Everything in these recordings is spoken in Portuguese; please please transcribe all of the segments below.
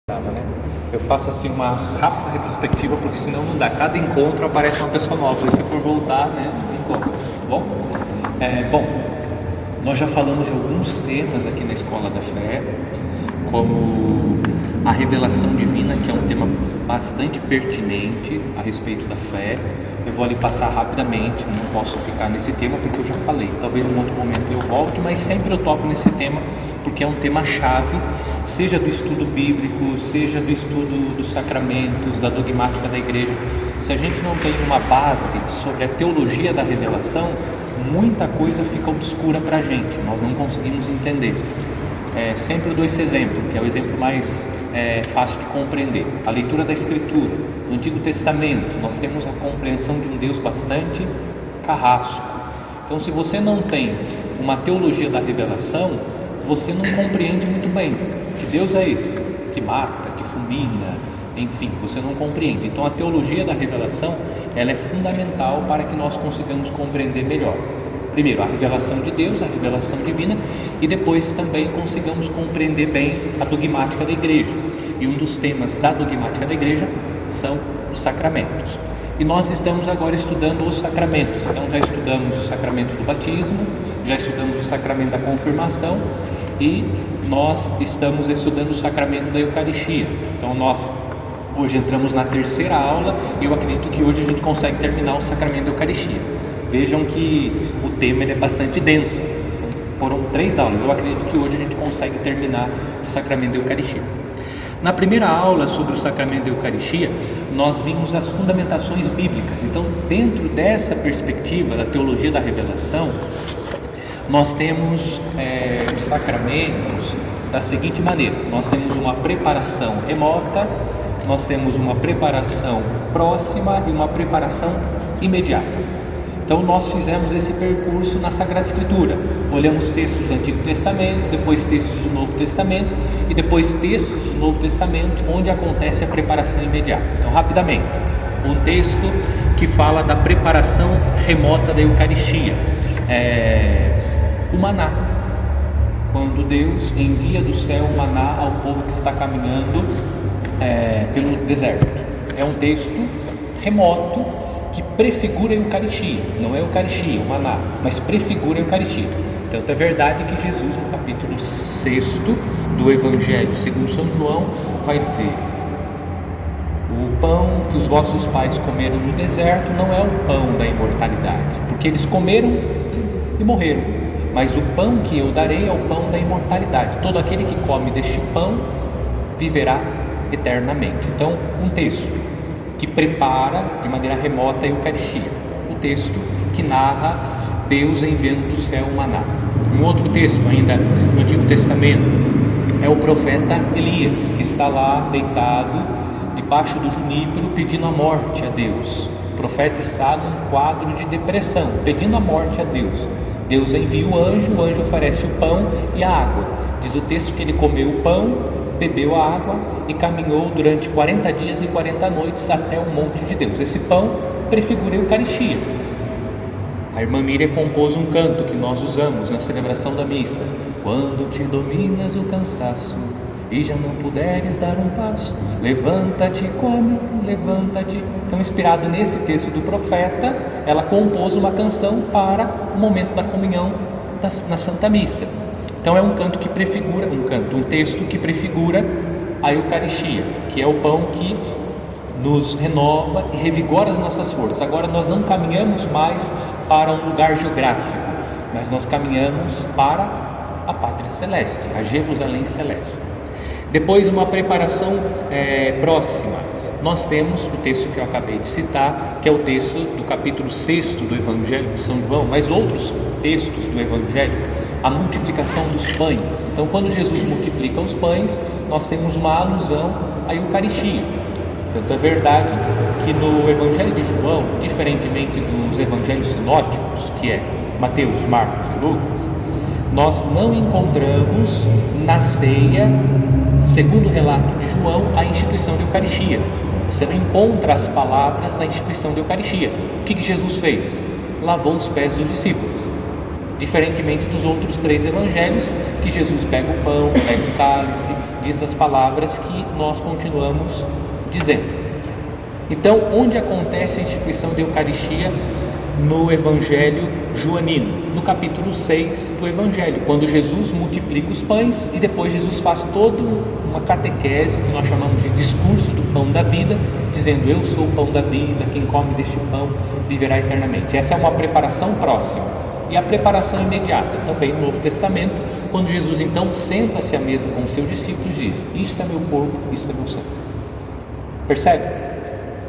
Né? Eu faço assim uma rápida retrospectiva, porque senão não dá. Cada encontro aparece uma pessoa nova, e se for voltar, né, não tem como. Bom, nós já falamos de alguns temas aqui na Escola da Fé, como a revelação divina, que é um tema bastante pertinente a respeito da fé. Eu vou ali passar rapidamente, não posso ficar nesse tema porque eu já falei. Talvez em outro momento eu volte, mas sempre eu toco nesse tema porque é um tema chave, seja do estudo bíblico, seja do estudo dos sacramentos, da dogmática da igreja. Se a gente não tem uma base sobre a teologia da revelação, muita coisa fica obscura para a gente, nós não conseguimos entender. Sempre eu dou esse exemplo, que é o exemplo mais fácil de compreender. A leitura da Escritura, no Antigo Testamento, nós temos a compreensão de um Deus bastante carrasco. Então, se você não tem uma teologia da revelação, você não compreende muito bem que Deus é esse, que mata, que fulmina, enfim, você não compreende. Então, a teologia da revelação, ela é fundamental para que nós consigamos compreender melhor. Primeiro, a revelação de Deus, a revelação divina, e depois também consigamos compreender bem a dogmática da igreja. E um dos temas da dogmática da igreja são os sacramentos. E nós estamos agora estudando os sacramentos. Então já estudamos o sacramento do batismo, já estudamos o sacramento da confirmação e nós estamos estudando o sacramento da Eucaristia. Então nós hoje entramos na terceira aula e eu acredito que hoje a gente consegue terminar o sacramento da Eucaristia. Vejam que o tema é bastante denso. Foram 3 aulas, eu acredito que hoje a gente consegue terminar o sacramento da Eucaristia. Na primeira aula sobre o sacramento da Eucaristia, nós vimos as fundamentações bíblicas. Então, dentro dessa perspectiva da teologia da revelação, nós temos os sacramentos da seguinte maneira: nós temos uma preparação remota, nós temos uma preparação próxima e uma preparação imediata. Então nós fizemos esse percurso na Sagrada Escritura, olhamos textos do Antigo Testamento, depois textos do Novo Testamento e depois textos do Novo Testamento onde acontece a preparação imediata. Então, rapidamente, um texto que fala da preparação remota da Eucaristia, o maná, quando Deus envia do céu o maná ao povo que está caminhando pelo deserto. É um texto remoto que prefigura a Eucaristia, não é a Eucaristia, o maná, mas prefigura a Eucaristia. Tanto é verdade que Jesus, no capítulo 6 do Evangelho segundo São João, vai dizer: o pão que os vossos pais comeram no deserto não é o pão da imortalidade, porque eles comeram e morreram, mas o pão que eu darei é o pão da imortalidade. Todo aquele que come deste pão viverá eternamente. Então, um texto que prepara de maneira remota a Eucaristia, o texto que narra Deus enviando do céu o maná. Um outro texto ainda no Antigo Testamento é o profeta Elias, que está lá deitado debaixo do junípero pedindo a morte a Deus. O profeta está num quadro de depressão, pedindo a morte a Deus. Deus envia o anjo oferece o pão e a água. Diz o texto que ele comeu o pão, bebeu a água e caminhou durante 40 dias e 40 noites até o monte de Deus. Esse pão prefigura a Eucaristia. A irmã Miriam compôs um canto que nós usamos na celebração da missa: quando te dominas o cansaço e já não puderes dar um passo, levanta-te e come, levanta-te. Então, inspirado nesse texto do profeta, ela compôs uma canção para o momento da comunhão na Santa Missa. Então é um canto que prefigura, um texto que prefigura a Eucaristia, que é o pão que nos renova e revigora as nossas forças. Agora nós não caminhamos mais para um lugar geográfico, mas nós caminhamos para a Pátria Celeste, a Jerusalém Celeste. Depois, uma preparação próxima, nós temos o texto que eu acabei de citar, que é o texto do capítulo 6 do Evangelho de São João, mas outros textos do Evangelho, a multiplicação dos pães. Então, quando Jesus multiplica os pães, nós temos uma alusão à Eucaristia. Tanto é verdade que no Evangelho de João, diferentemente dos evangelhos sinóticos, que é Mateus, Marcos e Lucas, nós não encontramos na ceia, segundo o relato de João, a instituição da Eucaristia. Você não encontra as palavras na instituição da Eucaristia. O que Jesus fez? Lavou os pés dos discípulos. diferentemente dos outros 3 evangelhos, que Jesus pega o pão, pega o cálice, diz as palavras que nós continuamos dizendo. Então, onde acontece a instituição da Eucaristia? No Evangelho joanino, no capítulo 6 do Evangelho, quando Jesus multiplica os pães e depois Jesus faz toda uma catequese, que nós chamamos de discurso do pão da vida, dizendo: eu sou o pão da vida, quem come deste pão viverá eternamente. Essa é uma preparação próxima. E a preparação imediata, também no Novo Testamento, quando Jesus então senta-se à mesa com os seus discípulos e diz: isto é meu corpo, isto é meu sangue. Percebe?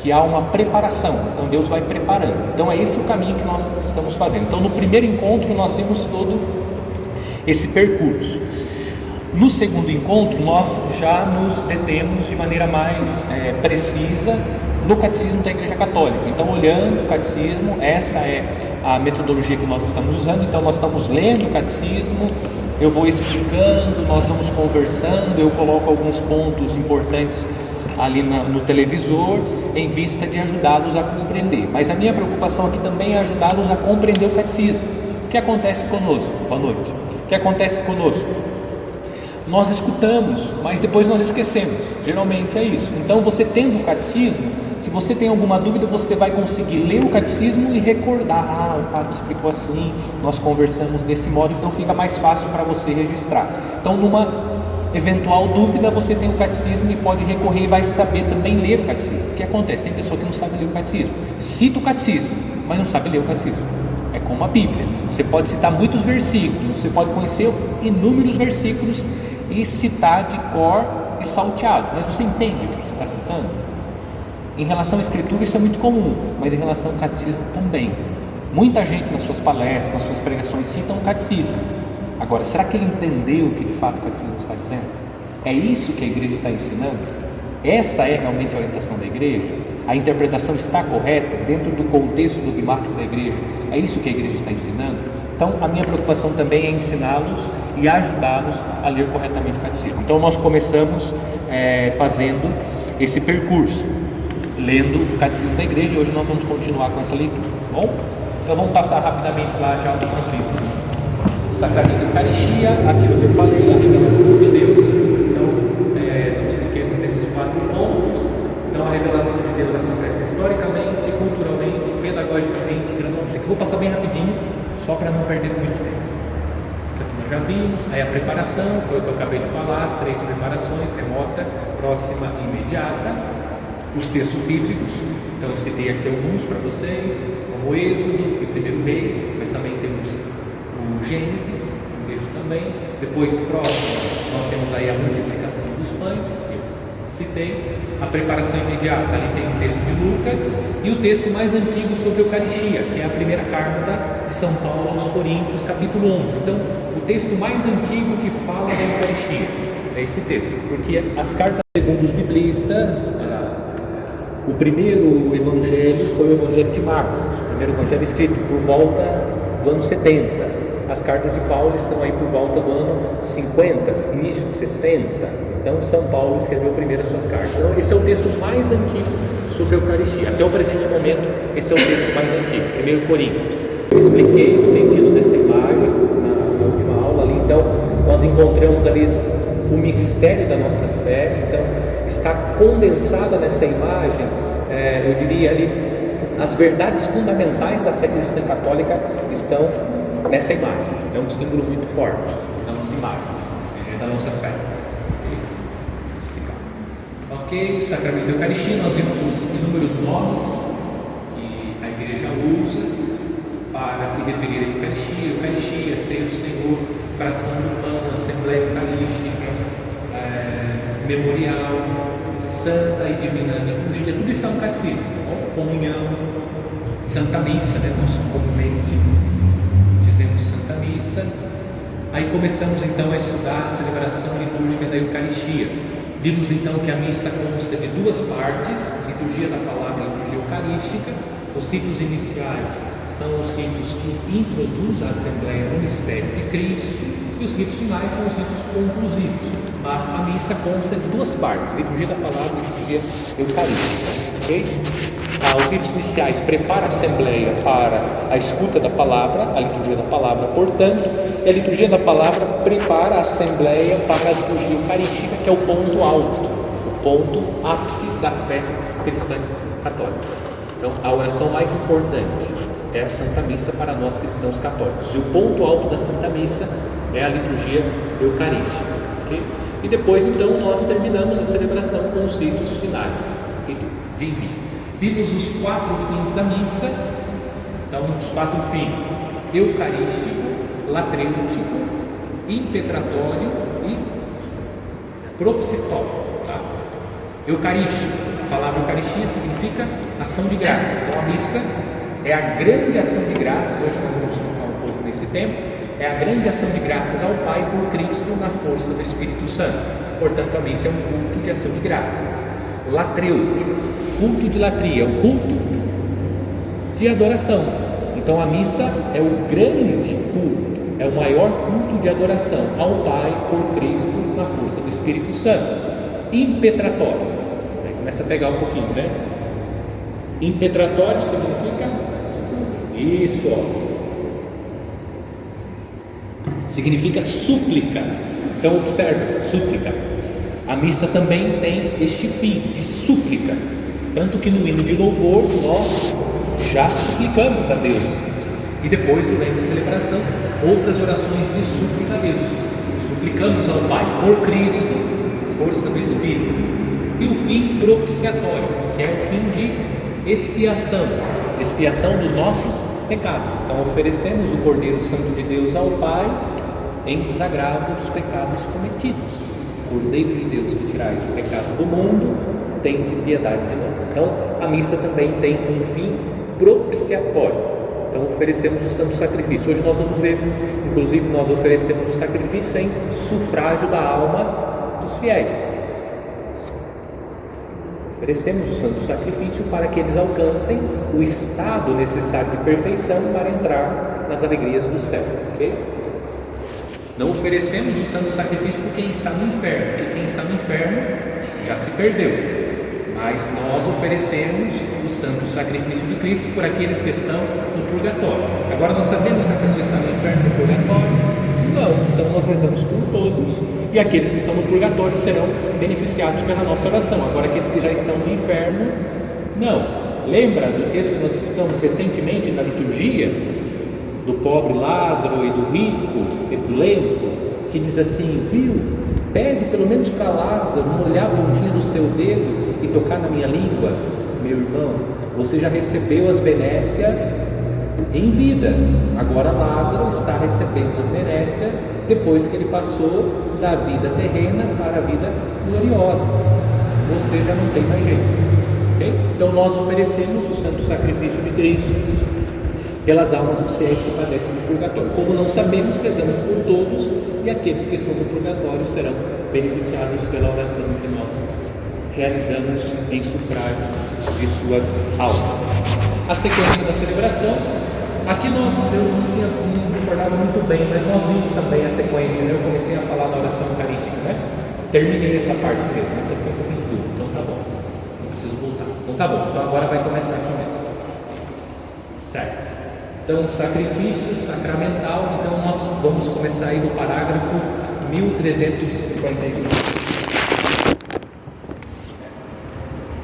Que há uma preparação, então Deus vai preparando. Então é esse o caminho que nós estamos fazendo. Então no primeiro encontro nós vimos todo esse percurso. No segundo encontro nós já nos detemos de maneira mais precisa no Catecismo da Igreja Católica. Então, olhando o Catecismo, essa é a metodologia que nós estamos usando. Então nós estamos lendo o Catecismo, eu vou explicando, nós vamos conversando, eu coloco alguns pontos importantes ali no televisor, em vista de ajudá-los a compreender. Mas a minha preocupação aqui também é ajudá-los a compreender o catecismo. O que acontece conosco? Boa noite. O que acontece conosco? Nós escutamos, mas depois nós esquecemos. Geralmente é isso. Então, você tendo o catecismo, se você tem alguma dúvida, você vai conseguir ler o catecismo e recordar: o padre explicou assim, nós conversamos desse modo, então fica mais fácil para você registrar. Então, numa eventual dúvida, você tem o catecismo e pode recorrer e vai saber também ler o catecismo. O que acontece? Tem pessoa que não sabe ler o catecismo, cita o catecismo, mas não sabe ler o catecismo. É como a Bíblia, você pode citar muitos versículos, você pode conhecer inúmeros versículos e citar de cor e salteado, mas você entende o que você está citando? Em relação à escritura isso é muito comum, mas em relação ao catecismo também. Muita gente nas suas palestras, nas suas pregações cita um catecismo. Agora, será que ele entendeu o que de fato o catecismo está dizendo? É isso que a igreja está ensinando? Essa é realmente a orientação da igreja? A interpretação está correta dentro do contexto dogmático da igreja? É isso que a igreja está ensinando? Então, a minha preocupação também é ensiná-los e ajudá-los a ler corretamente o catecismo. Então, nós começamos fazendo esse percurso, lendo o catecismo da igreja, e hoje nós vamos continuar com essa leitura, tá bom? Então, vamos passar rapidamente lá já os livros. Sacramento da Eucaristia, aquilo que eu falei, a revelação de Deus. Então, não se esqueçam desses 4 pontos. Então, a revelação de Deus acontece historicamente, culturalmente, pedagogicamente, gradualmente. Eu vou passar bem rapidinho, só para não perder muito tempo. Então, nós já vimos, aí a preparação, foi o que eu acabei de falar, as 3 preparações: remota, próxima e imediata. Os textos bíblicos, então eu citei aqui alguns para vocês, como Êxodo e 1 Reis, mas também temos o Gênesis, um texto também. Depois, próximo, nós temos aí a multiplicação dos pães, que eu citei. A preparação imediata, ali tem o texto de Lucas, e o texto mais antigo sobre a Eucaristia, que é a primeira carta de São Paulo aos Coríntios, capítulo 11. Então, o texto mais antigo que fala da Eucaristia é esse texto, porque as cartas, segundo os biblistas, o primeiro evangelho foi o evangelho de Marcos, o primeiro evangelho escrito por volta do ano 70. As cartas de Paulo estão aí por volta do ano 50, início de 60. Então, São Paulo escreveu primeiro as suas cartas. Então, esse é o texto mais antigo sobre a Eucaristia. Até o presente momento, esse é o texto mais antigo, 1 Coríntios. Eu expliquei o sentido dessa imagem na última aula ali. Então, nós encontramos ali o mistério da nossa fé. Então, está condensada nessa imagem, eu diria ali, as verdades fundamentais da fé cristã católica estão nessa imagem. É um símbolo muito forte da nossa imagem, da nossa fé. Ok, Sacramento da Eucaristia, nós vemos os inúmeros nomes que a igreja usa para se referir à Eucaristia: Eucaristia, Ceia do Senhor, fração do pão, Assembleia Eucarística, memorial, Santa e Divina Liturgia. Tudo isso é um catecismo, comunhão, Santa Missa, né? Nós comumente dizemos Santa Missa. Aí começamos então a estudar a celebração litúrgica da Eucaristia. Vimos então que a missa consta de 2 partes: liturgia da palavra e liturgia eucarística. Os ritos iniciais são os ritos que introduzem a Assembleia no mistério de Cristo, e os ritos finais são os ritos conclusivos. Mas a missa consta de 2 partes: liturgia da palavra e liturgia eucarística. Ok? Os ritos iniciais preparam a assembleia para a escuta da palavra, a liturgia da palavra, portanto, e a liturgia da palavra prepara a assembleia para a liturgia eucarística, que é o ponto alto, o ponto ápice da fé cristã católica. Então, a oração mais importante é a Santa Missa para nós cristãos católicos, e o ponto alto da Santa Missa é a liturgia eucarística. Okay? E depois, então, nós terminamos a celebração com os ritos finais, rito de envio. Vimos os 4 fins da missa. Então, os 4 fins: eucarístico, latrêutico, impetratório e propicitório. Tá? Eucarístico, a palavra Eucaristia significa ação de graças. Então, a missa é a grande ação de graças. Hoje nós vamos focar um pouco nesse tempo. É a grande ação de graças ao Pai por Cristo na força do Espírito Santo. Portanto, a missa é um culto de ação de graças. Latrêutico, culto de latria, o culto de adoração. Então a missa é o grande culto, é o maior culto de adoração ao Pai por Cristo na força do Espírito Santo. Impetratório, aí começa a pegar um pouquinho, né? Impetratório significa isso, ó. Significa súplica. Então observe, súplica. A missa também tem este fim de súplica, tanto que no hino de louvor nós já suplicamos a Deus, e depois, durante a celebração, outras orações de súplica a Deus. Suplicamos ao Pai por Cristo, força do Espírito. E o fim propiciatório, que é o fim de expiação, expiação dos nossos pecados. Então oferecemos o Cordeiro Santo de Deus ao Pai em desagravo dos pecados cometidos. Cordeiro de Deus que tirais o pecado do mundo, tem de piedade de nós. Então a missa também tem um fim propiciatório. Então oferecemos o santo sacrifício. Hoje nós vamos ver, inclusive nós oferecemos o sacrifício em sufrágio da alma dos fiéis. Oferecemos o santo sacrifício para que eles alcancem o estado necessário de perfeição para entrar nas alegrias do céu. Ok? Não oferecemos o santo sacrifício por quem está no inferno, porque quem está no inferno já se perdeu. Mas nós oferecemos o santo sacrifício de Cristo por aqueles que estão no purgatório. Agora nós sabemos se a pessoa está no inferno ou no purgatório? Não. Então nós rezamos por todos, e aqueles que estão no purgatório serão beneficiados pela nossa oração. Agora aqueles que já estão no inferno, não. Lembra do texto que nós escutamos recentemente na liturgia? Do pobre Lázaro e do rico Epulento, que diz assim: viu, pede pelo menos para Lázaro molhar a pontinha do seu dedo e tocar na minha língua. Meu irmão, você já recebeu as benécias em vida, agora Lázaro está recebendo as benécias depois que ele passou da vida terrena para a vida gloriosa. Você já não tem mais jeito, okay? Então nós oferecemos o santo sacrifício de Cristo pelas almas dos fiéis que padecem no purgatório. Como não sabemos, rezamos por todos, e aqueles que estão no purgatório serão beneficiados pela oração que nós realizamos em sufrágio de suas almas. A sequência da celebração, aqui eu não recordava muito bem, mas nós vimos também a sequência, né? Eu comecei a falar da oração eucarística, né? Terminei essa parte mesmo, mas eu fiquei um pouquinho duro, então tá bom, não preciso voltar. Então tá bom, então agora vai começar aqui mesmo. Certo. Então, sacrifício sacramental. Então nós vamos começar aí do parágrafo 1355.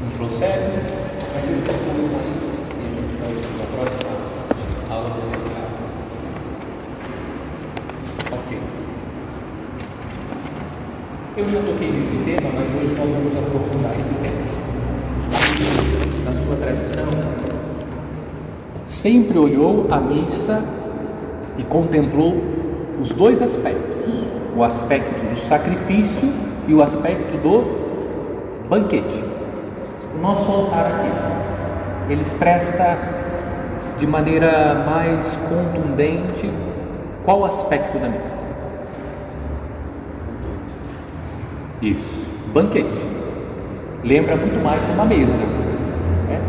Não prossegue, mas vocês concluam aí e a gente vai na próxima aula vocês trazem. Ok. Eu já toquei nesse tema, mas hoje nós vamos aprofundar esse tema. Na sua tradição, sempre olhou a missa e contemplou os dois aspectos: o aspecto do sacrifício e o aspecto do banquete. O nosso altar aqui, ele expressa de maneira mais contundente qual aspecto da missa? Isso, banquete. Lembra muito mais de uma mesa, né?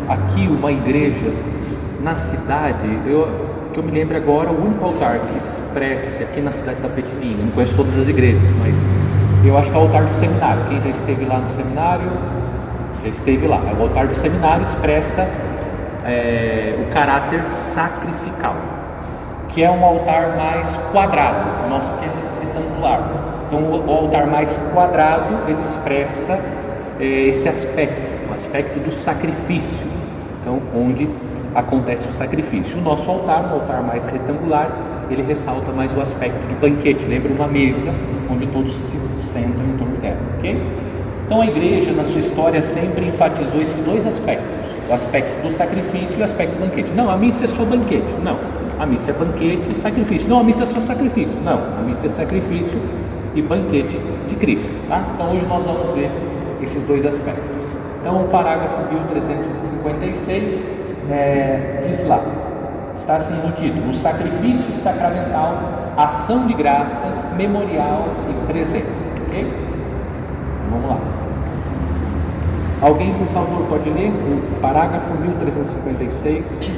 Aqui uma igreja na cidade, que eu me lembro agora, o único altar que expressa aqui na cidade da Petininha, não conheço todas as igrejas, mas eu acho que é o altar do seminário. Quem já esteve lá no seminário já esteve lá. O altar do seminário expressa o caráter sacrificial, que é um altar mais quadrado, o nosso que é retangular. Então o altar mais quadrado, ele expressa esse aspecto, o aspecto do sacrifício, então onde acontece o sacrifício. O nosso altar, um altar mais retangular, ele ressalta mais o aspecto de banquete, lembra uma mesa onde todos se sentam em torno dela, ok? Então a igreja, na sua história, sempre enfatizou esses dois aspectos, o aspecto do sacrifício e o aspecto do banquete. Não, a missa é só banquete. Não, a missa é banquete e sacrifício. Não, a missa é só sacrifício. Não, a missa é sacrifício e banquete de Cristo, tá? Então hoje nós vamos ver esses dois aspectos. Então o parágrafo 1356 diz lá, está assim no título: o sacrifício sacramental, ação de graças, memorial e presença, ok? Vamos lá. Alguém, por favor, pode ler o parágrafo 1356?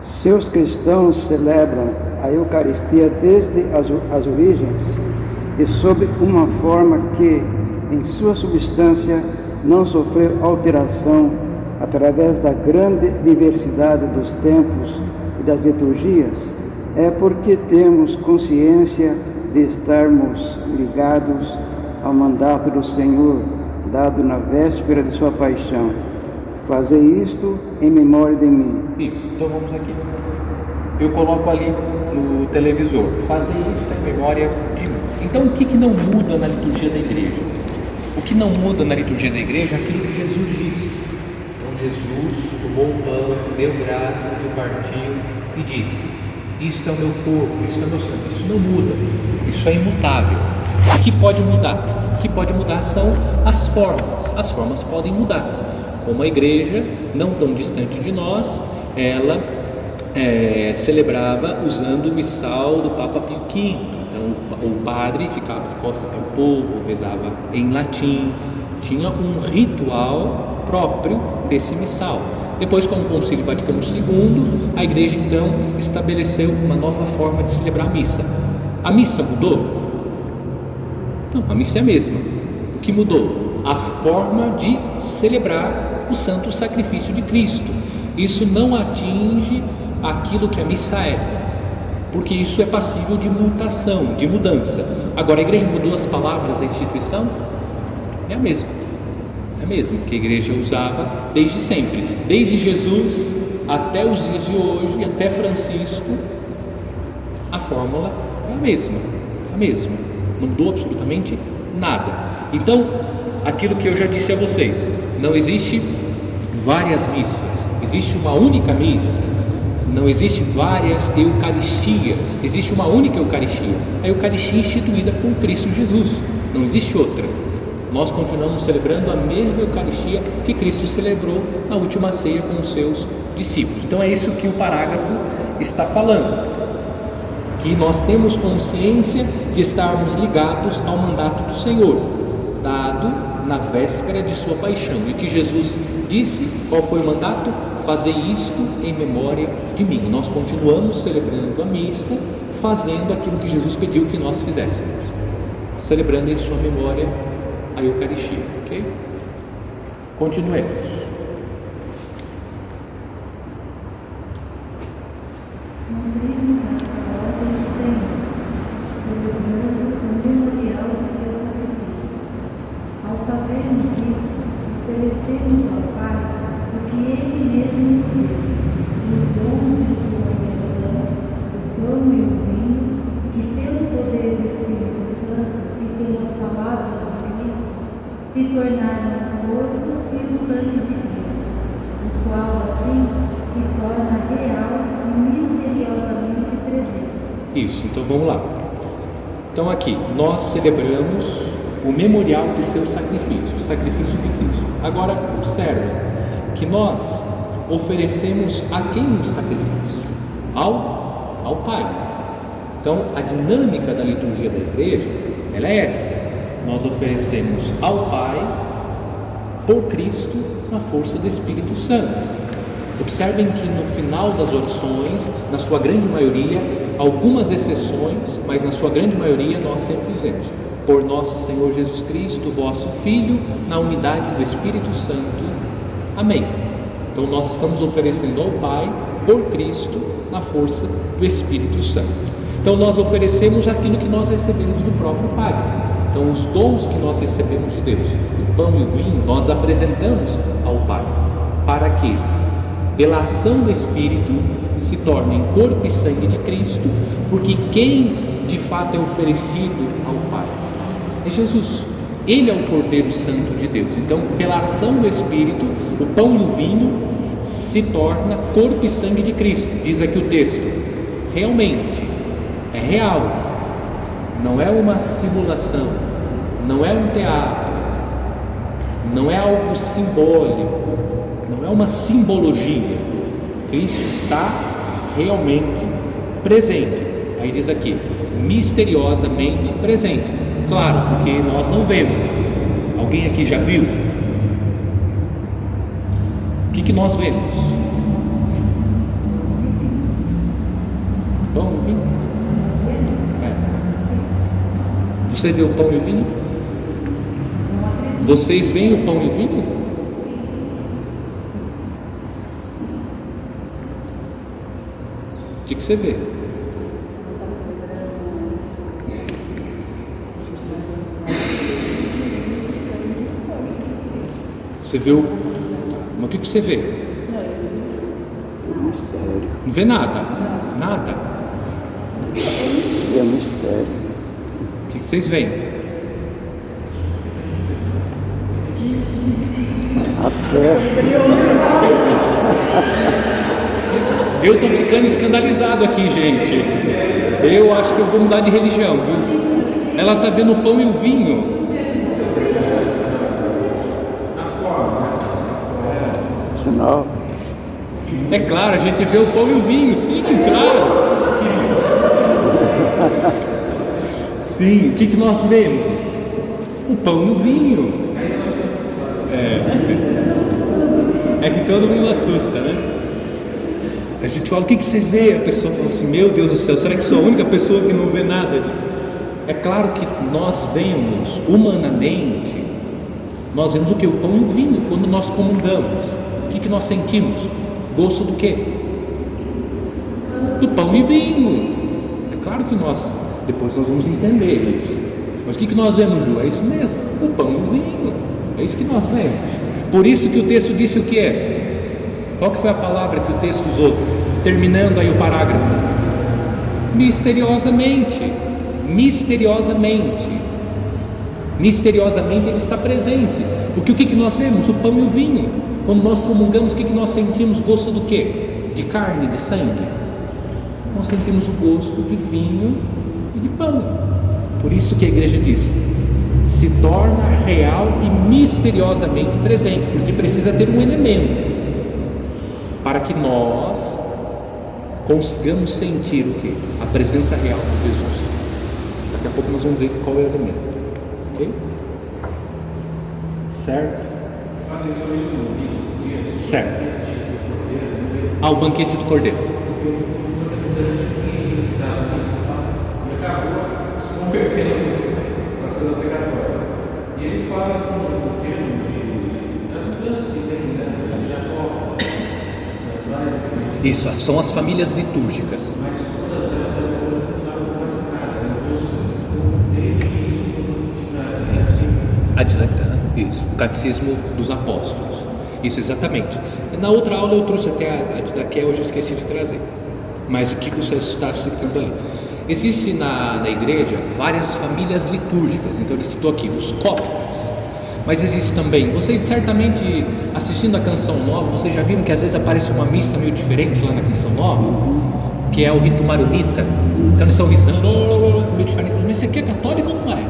Se os cristãos celebram a Eucaristia desde as origens e sob uma forma que, em sua substância, não sofreu alteração através da grande diversidade dos tempos e das liturgias, é porque temos consciência de estarmos ligados ao mandato do Senhor, dado na véspera de sua paixão. Fazei isto em memória de mim. Isso, então vamos aqui. Eu coloco ali no televisor, fazer isso em memória de mim. Então o que não muda na liturgia da igreja? O que não muda na liturgia da igreja é aquilo que Jesus disse. Então Jesus tomou o pão, deu graças, o partiu e disse: isto é o meu corpo, isto é o meu sangue. Isso não muda, isso é imutável. O que pode mudar? O que pode mudar são as formas. As formas podem mudar. Como a igreja, não tão distante de nós, ela celebrava usando o missal do Papa Pio V. Então o padre ficava de costas para o povo, rezava em latim, tinha um ritual próprio desse missal. Depois, com o Concílio Vaticano II, a igreja então estabeleceu uma nova forma de celebrar a missa. A missa mudou? Não, a missa é a mesma. O que mudou? A forma de celebrar o santo sacrifício de Cristo. Isso não atinge aquilo que a missa é, porque isso é passível de mutação, de mudança. Agora, a igreja mudou as palavras da instituição? É a mesma. É a mesma que a igreja usava desde sempre, desde Jesus até os dias de hoje, até Francisco. A fórmula é a mesma, não mudou absolutamente nada. Então, aquilo que eu já disse a vocês, não existe várias missas, existe uma única missa. Não existe várias Eucaristias, existe uma única Eucaristia, a Eucaristia instituída por Cristo Jesus, não existe outra. Nós continuamos celebrando a mesma Eucaristia que Cristo celebrou na última ceia com os seus discípulos. Então é isso que o parágrafo está falando, que nós temos consciência de estarmos ligados ao mandato do Senhor, dado na véspera de sua paixão, e que Jesus disse, qual foi o mandato? Fazer isto em memória de mim. E nós continuamos celebrando a missa, fazendo aquilo que Jesus pediu que nós fizéssemos, celebrando em sua memória a Eucaristia, ok? Continuemos. Lembremos esta ordem do Senhor, celebrando o memorial de seu sacrifício. Ao fazermos isto, oferecemos ao Pai o que Ele mesmo nos deu, os dons de sua criação, o pão e o vinho, que pelo poder do Espírito Santo e pelas palavras de Cristo, se tornaram o corpo e o sangue de Cristo, o qual assim se torna real e misteriosamente presente. Isso, então vamos lá. Então aqui, nós celebramos o memorial de seu sacrifício, o sacrifício de Cristo. Agora, observe que nós oferecemos a quem o sacrifício? Ao Pai. Então, a dinâmica da liturgia da igreja, ela é essa. Nós oferecemos ao Pai, por Cristo, na força do Espírito Santo. Observem que no final das orações, na sua grande maioria, algumas exceções, mas na sua grande maioria nós sempre dizemos: por nosso Senhor Jesus Cristo, vosso Filho, na unidade do Espírito Santo. Amém. Então nós estamos oferecendo ao Pai, por Cristo, na força do Espírito Santo. Então nós oferecemos aquilo que nós recebemos do próprio Pai. Então os dons que nós recebemos de Deus, o pão e o vinho, nós apresentamos ao Pai, para que, pela ação do Espírito, se tornem corpo e sangue de Cristo, porque quem de fato é oferecido ao Pai é Jesus. Ele é o Cordeiro Santo de Deus. Então, pela ação do Espírito, o pão e o vinho se torna corpo e sangue de Cristo. Diz aqui o texto, realmente, é real, não é uma simulação, não é um teatro, não é algo simbólico, não é uma simbologia. Cristo está realmente presente. Aí diz aqui, misteriosamente presente. Claro, porque nós não vemos. Alguém aqui já viu? O que nós vemos? Pão e vinho? Você vê o pão e o vinho? Vocês veem o pão e o vinho? O que você vê? Você vê o... Mas o que você vê? Mistério. Não vê nada? Nada? É mistério. O que vocês veem? A fé. Eu estou ficando escandalizado aqui, gente. Eu acho que eu vou mudar de religião, viu? Ela está vendo o pão e o vinho. Sinal. É claro, a gente vê o pão e o vinho, sim, claro. Sim, o que nós vemos? O pão e o vinho. É que todo mundo assusta, né? A gente fala, o que você vê? A pessoa fala assim, meu Deus do céu, será que sou a única pessoa que não vê nada? É claro que nós vemos, humanamente, nós vemos o que? O pão e o vinho, quando nós comungamos. O que nós sentimos? Gosto do quê? Do pão e vinho. É claro que depois nós vamos entender isso. Mas o que nós vemos, Ju? É isso mesmo, o pão e o vinho. É isso que nós vemos. Por isso que o texto disse o que é? Qual que foi a palavra que o texto usou? Terminando aí o parágrafo. Misteriosamente. Misteriosamente. Misteriosamente ele está presente. Porque o que nós vemos? O pão e o vinho. Quando nós comungamos, o que nós sentimos? Gosto do quê? De carne, de sangue? Nós sentimos o gosto de vinho e de pão. Por isso que a igreja diz, se torna real e misteriosamente presente, porque precisa ter um elemento para que nós consigamos sentir o quê? A presença real de Jesus. Daqui a pouco nós vamos ver qual é o elemento. Ok? Certo? Certo. O banquete do Cordeiro. E acabou se convertendo na Santa Católica. E ele fala no termo das mudanças que tem, né? Jacó, isso, são as famílias litúrgicas. mas todas elas não quase nada. Não teve isso. Isso, o Catecismo dos Apóstolos. Isso, exatamente. Na outra aula eu trouxe até a Didaqué, hoje eu esqueci de trazer. Mas o que você está citando ali? Existe na igreja várias famílias litúrgicas. Então ele citou aqui os coptas. Mas existe também, vocês certamente assistindo a Canção Nova, vocês já viram que às vezes aparece uma missa meio diferente lá na Canção Nova, que é o rito maronita. Então eles estão risando, meio diferente. Mas isso aqui é católico ou não é?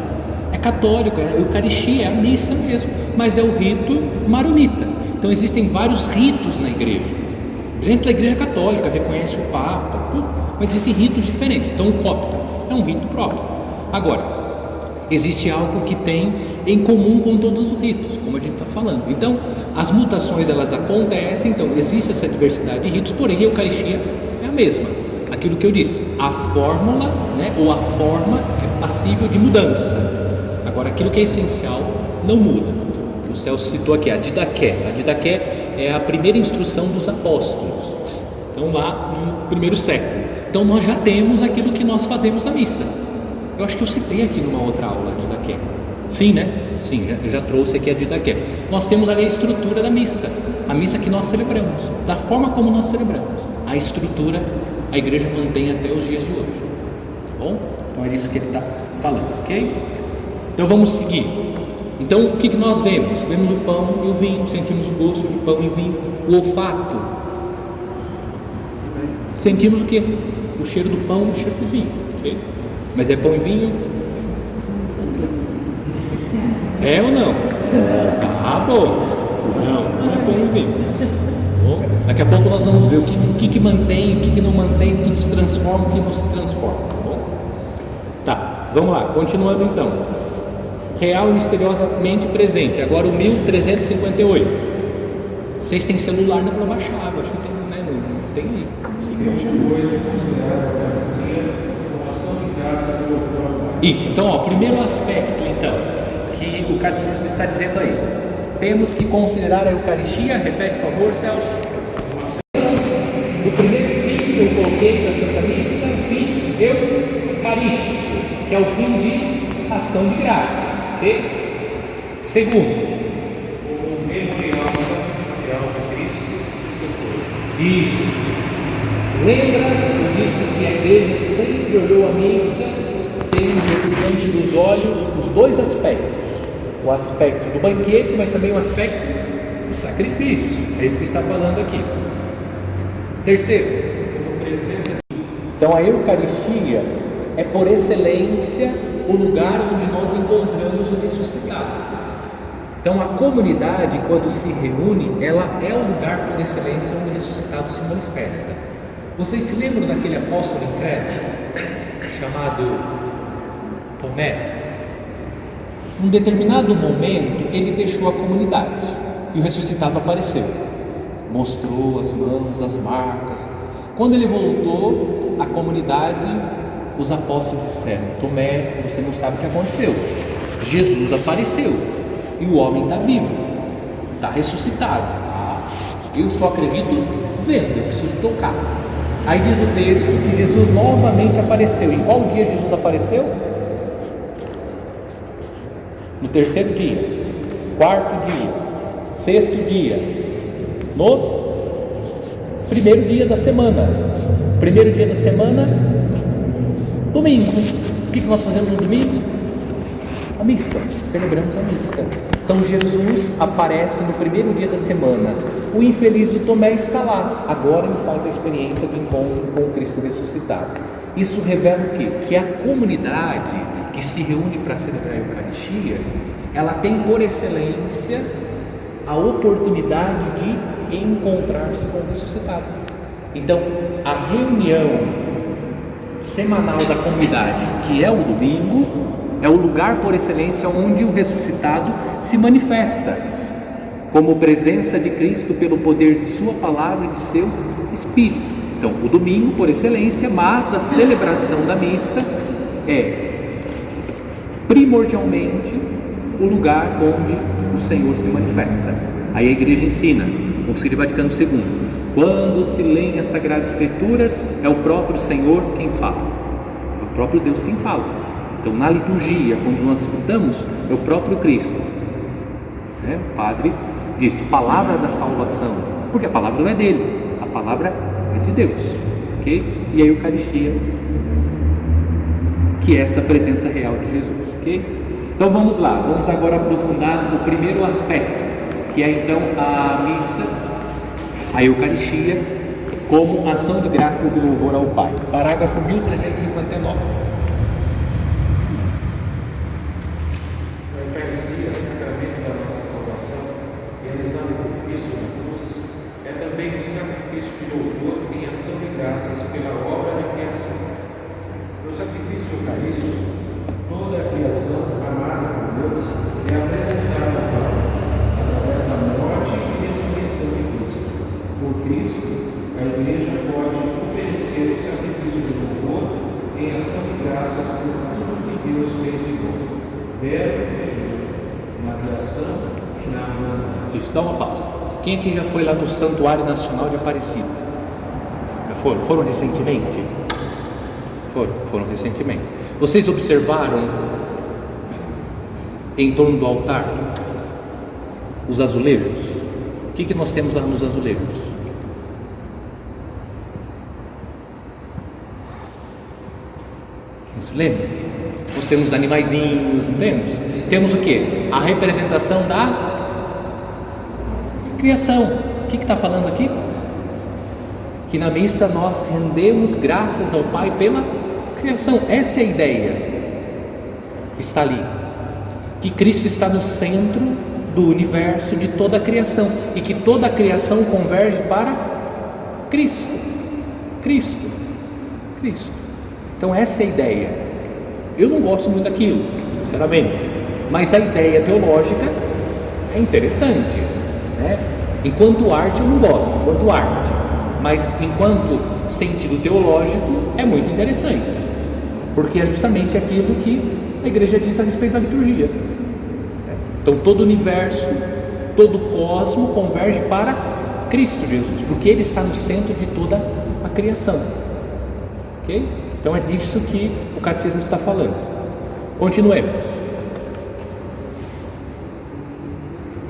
É católico, é a Eucaristia, é a missa mesmo, mas é o rito maronita. Então existem vários ritos na igreja. Dentro da igreja católica reconhece o Papa, mas existem ritos diferentes. Então o copta é um rito próprio. Agora, existe algo que tem em comum com todos os ritos, como a gente está falando. Então as mutações elas acontecem, então existe essa diversidade de ritos, porém a Eucaristia é a mesma. Aquilo que eu disse, a fórmula, né, ou a forma é passível de mudança. aquilo que é essencial não muda. O Celso citou aqui a didaqué. A didaqué é a primeira instrução dos apóstolos, então lá no primeiro século. Então nós já temos aquilo que nós fazemos na missa. Eu acho que eu citei aqui numa outra aula a didaqué. Sim, né? Sim, eu já trouxe aqui a didaqué. Nós temos ali a estrutura da missa, a missa que nós celebramos, da forma como nós celebramos. A estrutura a igreja mantém até os dias de hoje, tá bom? Então é isso que ele está falando, ok? Então vamos seguir. Então o que nós vemos? Vemos o pão e o vinho, sentimos o gosto de pão e vinho, o olfato. Sentimos o quê? O cheiro do pão e o cheiro do vinho, ok? Mas é pão e vinho? É ou não? Ah, bom. Não é pão e vinho. Bom, daqui a pouco nós vamos ver o que mantém, o que não mantém, o que se transforma, o que não se transforma, tá bom? Tá, vamos lá, continuando então. Real e misteriosamente presente, agora o 1358. Vocês têm celular, dá para baixar, acho que tem, né? Não tem aí. Isso, então, ó, primeiro aspecto, então, que o catecismo está dizendo aí. Temos que considerar a Eucaristia, repete, por favor, Celso. O primeiro fim que eu coloquei da Santa Missa, fim eucarístico, que é o fim de ação de graças, ok? Segundo, o memorial sacrificial de Cristo e seu corpo. Isso. Lembra, eu disse que a igreja sempre olhou a missa, tendo diante dos olhos os dois aspectos. O aspecto do banquete, mas também o aspecto do sacrifício. É isso que está falando aqui. Terceiro, então a Eucaristia é por excelência o lugar onde nós encontramos o ressuscitado. Então a comunidade, quando se reúne, ela é o lugar por excelência onde o ressuscitado se manifesta. Vocês se lembram daquele apóstolo incrédulo chamado Tomé? Num determinado momento, ele deixou a comunidade e o ressuscitado apareceu, mostrou as mãos, as marcas. Quando ele voltou à comunidade, os apóstolos disseram: Tomé, você não sabe o que aconteceu. Jesus apareceu e o homem está vivo, está ressuscitado. Eu só acredito vendo, eu preciso tocar. Aí diz o texto que Jesus novamente apareceu. Em qual dia Jesus apareceu? No terceiro dia, quarto dia, sexto dia, no primeiro dia da semana. Primeiro dia da semana, domingo. O que nós fazemos no domingo? A missa, celebramos a missa. Então Jesus aparece no primeiro dia da semana. O infeliz do Tomé está lá. Agora ele faz a experiência do encontro com o Cristo ressuscitado. Isso revela o quê? Que a comunidade que se reúne para celebrar a Eucaristia, ela tem por excelência a oportunidade de encontrar-se com o ressuscitado. Então, a reunião semanal da comunidade, que é o domingo, é o lugar por excelência onde o ressuscitado se manifesta como presença de Cristo pelo poder de sua palavra e de seu Espírito. Então, o domingo por excelência, mas a celebração da missa é primordialmente o lugar onde o Senhor se manifesta. Aí a igreja ensina, Concílio Vaticano II, quando se lêem as Sagradas Escrituras, é o próprio Senhor quem fala, é o próprio Deus quem fala. Então na liturgia, quando nós escutamos, é o próprio Cristo. O padre diz, palavra da salvação, porque a palavra não é dele, a palavra é de Deus, ok? E a Eucaristia, que é essa presença real de Jesus, ok? Então vamos lá, vamos agora aprofundar o primeiro aspecto, que é então a missa, a Eucaristia, como ação de graças e louvor ao Pai. Parágrafo 1359. A Eucaristia, sacramento da nossa salvação, realizado por Cristo na cruz, é também um sacrifício de louvor em ação de graças pela obra da criação. No sacrifício eucarístico, toda a criação amada por Deus é apresentada ao Pai, através da morte e ressurreição de Cristo. Por Cristo, a Igreja pode oferecer o sacrifício de louvor em ação de graças por tudo que Deus fez de bom, belo e adoração e na humanidade. Isso, dá uma pausa. Quem aqui já foi lá no Santuário Nacional de Aparecida? Já foram? Foram recentemente? Foram recentemente. Vocês observaram em torno do altar os azulejos? O que nós temos lá nos azulejos? Não se lembra? Nós temos animaizinhos, não temos? Temos o que? A representação da criação. O que está falando aqui? Que na missa nós rendemos graças ao Pai pela criação. Essa é a ideia que está ali. Que Cristo está no centro do universo, de toda a criação, e que toda a criação converge para Cristo. Cristo. Então essa é a ideia. Eu não gosto muito daquilo, sinceramente, mas a ideia teológica é interessante, né? Enquanto arte eu não gosto, enquanto arte, mas enquanto sentido teológico é muito interessante, porque é justamente aquilo que a igreja diz a respeito da liturgia. Então todo o universo, todo o cosmo converge para Cristo Jesus, porque Ele está no centro de toda a criação. Ok? Então é disso que o catecismo está falando. Continuemos.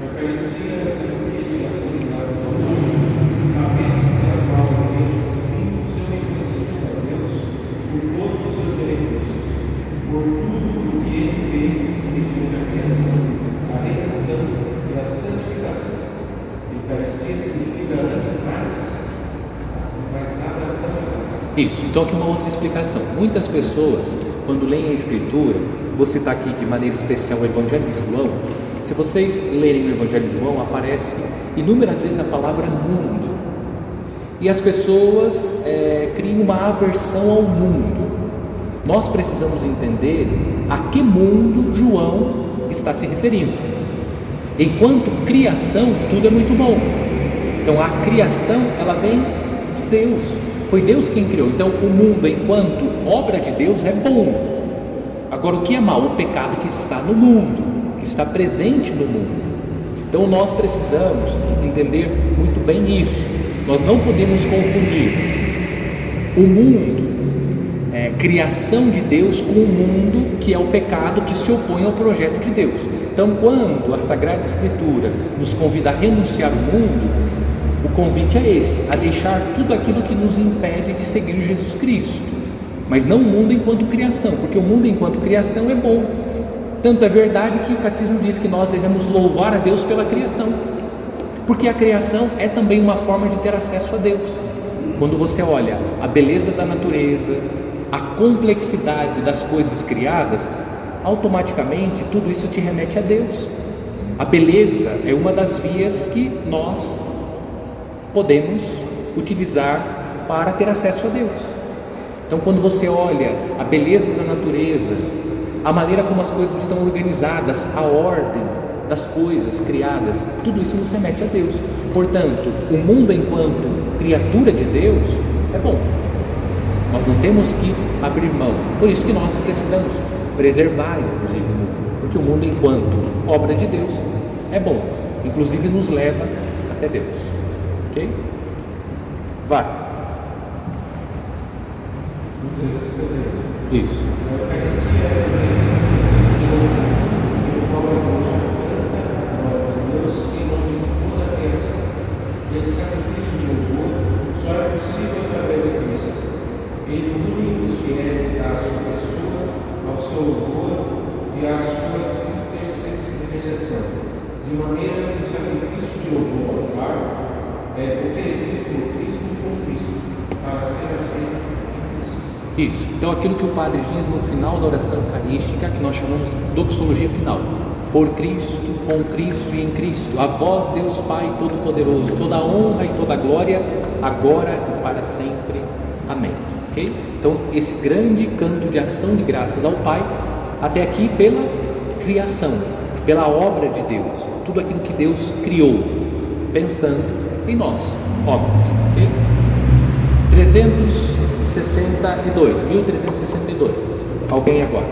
A Eucaristia é o sacrifício e ação de graças ao mundo, a bênção pela qual a igreja suprime o seu reconhecimento a Deus por todos os seus benefícios, por tudo o que Ele fez mediante a criação, a redenção e a santificação. A Eucaristia significa antes mais nada ação de graças. Isso, então aqui uma outra explicação. Muitas pessoas, quando leem a Escritura, vou citar aqui de maneira especial o Evangelho de João. Se vocês lerem o Evangelho de João, aparece inúmeras vezes a palavra mundo, e as pessoas criam uma aversão ao mundo. Nós precisamos entender a que mundo João está se referindo. Enquanto criação, tudo é muito bom. Então a criação, ela vem de Deus. Foi Deus quem criou. Então o mundo, enquanto obra de Deus, é bom. Agora o que é mal? O pecado que está no mundo, que está presente no mundo. Então nós precisamos entender muito bem isso. Nós não podemos confundir o mundo, criação de Deus, com o mundo que é o pecado, que se opõe ao projeto de Deus. Então quando a Sagrada Escritura nos convida a renunciar ao mundo, o convite é esse, a deixar tudo aquilo que nos impede de seguir Jesus Cristo, mas não o mundo enquanto criação, porque o mundo enquanto criação é bom. Tanto é verdade que o catecismo diz que nós devemos louvar a Deus pela criação, porque a criação é também uma forma de ter acesso a Deus. Quando você olha a beleza da natureza, a complexidade das coisas criadas, automaticamente tudo isso te remete a Deus. A beleza é uma das vias que nós podemos utilizar para ter acesso a Deus. Então quando você olha a beleza da natureza, a maneira como as coisas estão organizadas, a ordem das coisas criadas, tudo isso nos remete a Deus. Portanto, o mundo enquanto criatura de Deus é bom. Nós não temos que abrir mão. Por isso que nós precisamos preservar, inclusive, o mundo, porque o mundo enquanto obra de Deus é bom, inclusive nos leva até Deus. Ok? Vai. Isso. A Eucaristia é o sacrifício de louvor, pelo qual a igreja canta a glória de Deus em nome de toda a criação. Esse sacrifício de louvor só é possível através de Cristo. Ele une os fiéis à sua pessoa, ao seu louvor e à sua intercessão, de maneira que o sacrifício de louvor ao Pai é oferecido por Cristo e por Cristo, para ser aceito em Cristo. Isso. Então aquilo que o Padre diz no final da oração eucarística, que nós chamamos de doxologia final: por Cristo, com Cristo e em Cristo, a vós Deus Pai Todo-Poderoso, toda a honra e toda a glória, agora e para sempre. Amém. Ok? Então esse grande canto de ação de graças ao Pai, até aqui pela criação, pela obra de Deus, tudo aquilo que Deus criou, pensando em nós, homens. Ok? 1362. Alguém agora?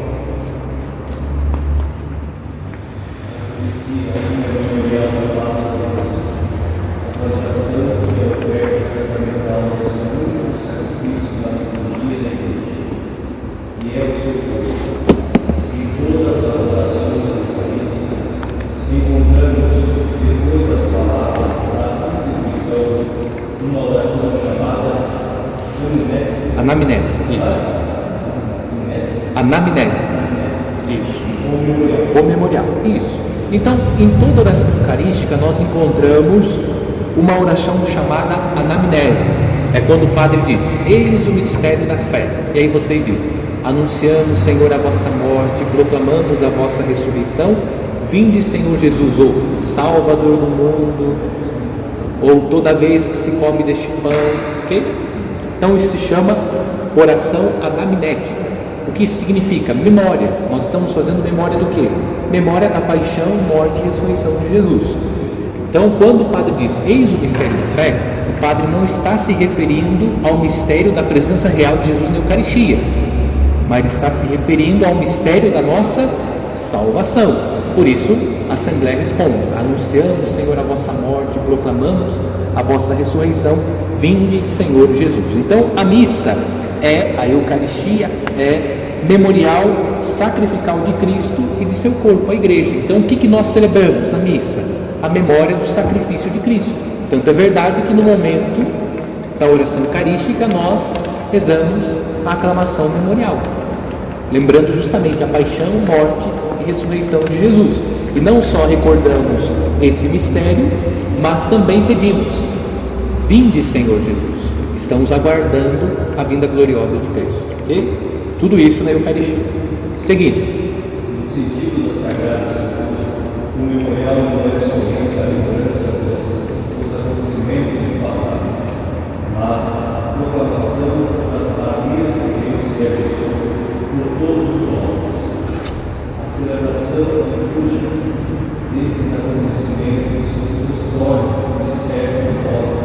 Anamnese, isso. Anamnese. Isso. O memorial, isso. Então, em toda oração eucarística, nós encontramos uma oração chamada anamnese. É quando o padre diz: eis o mistério da fé. E aí vocês dizem: anunciamos, Senhor, a vossa morte, proclamamos a vossa ressurreição. Vinde, Senhor Jesus, ou Salvador do mundo, ou toda vez que se come deste pão, ok? Então isso se chama oração anamnética. O que isso significa? Memória. Nós estamos fazendo memória do quê? Memória da paixão, morte e ressurreição de Jesus. Então, quando o padre diz: eis o mistério da fé, o padre não está se referindo ao mistério da presença real de Jesus na Eucaristia, mas está se referindo ao mistério da nossa salvação. Por isso, a Assembleia responde: anunciamos, Senhor, a vossa morte, proclamamos a vossa ressurreição. Vinde, Senhor Jesus. Então, a missa a Eucaristia é memorial sacrificial de Cristo e de seu corpo, a igreja. Então, o que nós celebramos na missa? A memória do sacrifício de Cristo. Tanto é verdade que no momento da oração eucarística nós rezamos a aclamação memorial, lembrando justamente a paixão, morte e ressurreição de Jesus. E não só recordamos esse mistério, mas também pedimos: vinde, Senhor Jesus. Estamos aguardando a vinda gloriosa de Cristo, ok? Tudo isso na Eucaristia. Seguindo. No sentido da Sagrada Escritura, o memorial não é somente a lembrança dos acontecimentos do passado, mas a proclamação das maravilhas que Deus realizou por todos os homens. A celebração litúrgica desses acontecimentos nos torna, de certo modo,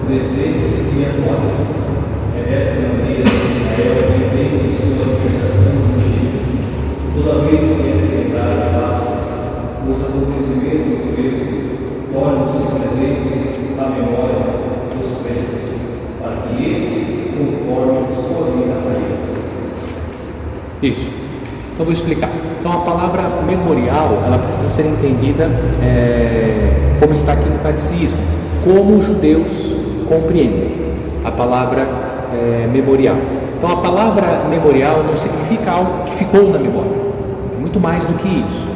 presentes e atuais. É desta maneira que Israel depende de sua libertação do Egito. Toda vez que é celebrada a Páscoa, os acontecimentos do Êxodo tornam-se presentes à memória dos crentes, para que estes conformem sua vida para eles. Isso. Então vou explicar. Então a palavra memorial, ela precisa ser entendida como está aqui no catecismo, como os judeus compreendem a palavra memorial. Então a palavra memorial não significa algo que ficou na memória, é muito mais do que isso.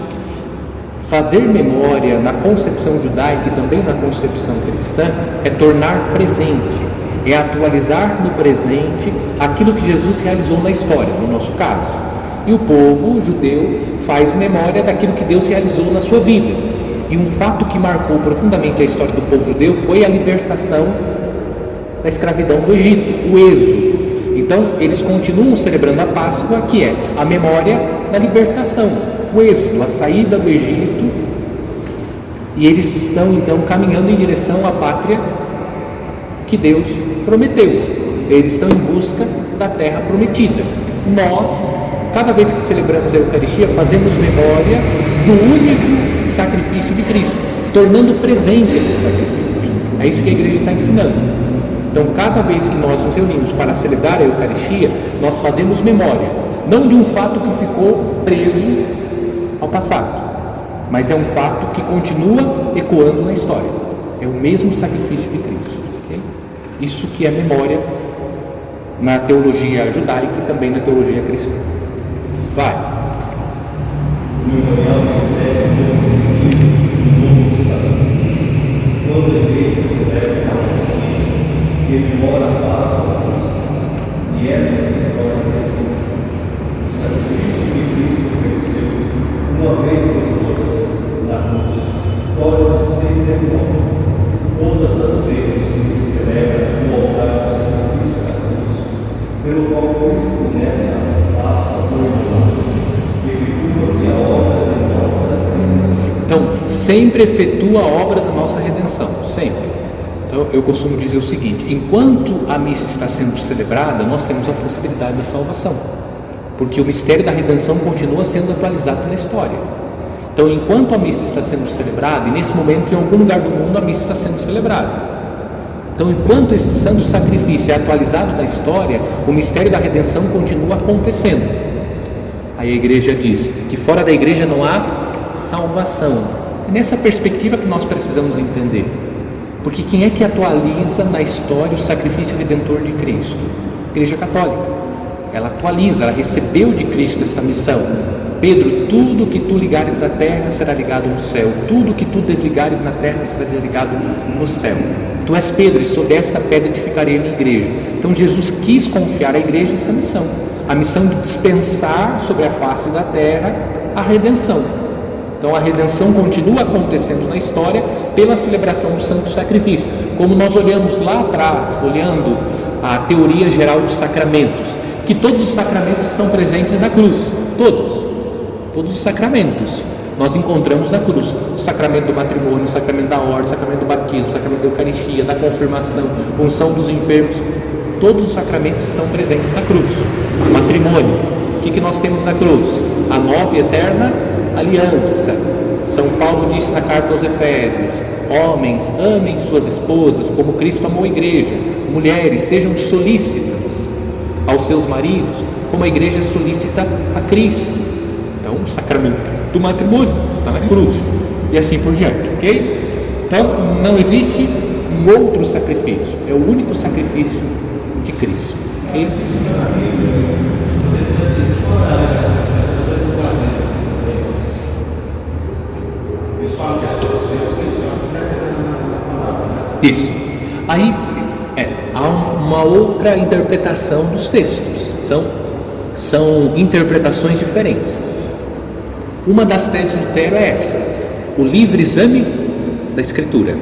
Fazer memória na concepção judaica e também na concepção cristã é tornar presente, é atualizar no presente aquilo que Jesus realizou na história, no nosso caso. E o povo judeu faz memória daquilo que Deus realizou na sua vida. E um fato que marcou profundamente a história do povo judeu foi a libertação da escravidão do Egito, o êxodo. Então eles continuam celebrando a Páscoa, que é a memória da libertação, o êxodo, a saída do Egito, e eles estão então caminhando em direção à pátria que Deus prometeu. Eles estão em busca da terra prometida. Nós, cada vez que celebramos a Eucaristia, fazemos memória do único sacrifício de Cristo, tornando presente esse sacrifício. É isso que a igreja está ensinando. Então, cada vez que nós nos reunimos para celebrar a Eucaristia, nós fazemos memória, não de um fato que ficou preso ao passado, mas é um fato que continua ecoando na história. É o mesmo sacrifício de Cristo. Okay? Isso que é memória na teologia judaica e também na teologia cristã. Vai. O memorial recebe como sentido do Novo Testamento. Quando a igreja celebra a Eucaristia, rememora a Páscoa da cruz, e essa se torna presente. O sacrifício que Cristo ofereceu, uma vez por todas, na cruz, torna-se sempre atual. Todas as vezes que se celebra o altar do sacrifício da cruz, pelo qual Cristo nessa Páscoa formulada, efetua-se a obra da nossa redenção. Então, sempre efetua a obra da nossa redenção, sempre. Então, eu costumo dizer o seguinte: enquanto a missa está sendo celebrada, nós temos a possibilidade da salvação, porque o mistério da redenção continua sendo atualizado na história. Então, enquanto a missa está sendo celebrada, e nesse momento em algum lugar do mundo a missa está sendo celebrada, então enquanto esse santo sacrifício é atualizado na história, o mistério da redenção continua acontecendo. Aí a igreja diz que fora da igreja não há salvação. É nessa perspectiva que nós precisamos entender, porque quem é que atualiza na história o sacrifício redentor de Cristo? A Igreja Católica. Ela atualiza, ela recebeu de Cristo esta missão. Pedro, tudo que tu ligares na terra será ligado no céu, tudo que tu desligares na terra será desligado no céu. Tu és Pedro, e sobre esta pedra edificarei a minha igreja. Então Jesus quis confiar à igreja essa missão, a missão de dispensar sobre a face da terra a redenção. Então a redenção continua acontecendo na história pela celebração do santo sacrifício, como nós olhamos lá atrás, olhando a teoria geral dos sacramentos, que todos os sacramentos estão presentes na cruz, todos os sacramentos nós encontramos na cruz. O sacramento do matrimônio, o sacramento da ordem, o sacramento do batismo, o sacramento da Eucaristia, da confirmação, unção dos enfermos, todos os sacramentos estão presentes na cruz. O matrimônio, o que nós temos na cruz? A nova e eterna aliança. São Paulo disse na carta aos Efésios: homens, amem suas esposas como Cristo amou a igreja. Mulheres, sejam solícitas aos seus maridos como a igreja é solícita a Cristo. Então o sacramento do matrimônio está na cruz, e assim por diante, ok? Então não existe um outro sacrifício, é o único sacrifício de Cristo, ok? Isso. Aí há uma outra interpretação dos textos, são interpretações diferentes. Uma das teses de Lutero é essa: o livre exame da Escritura,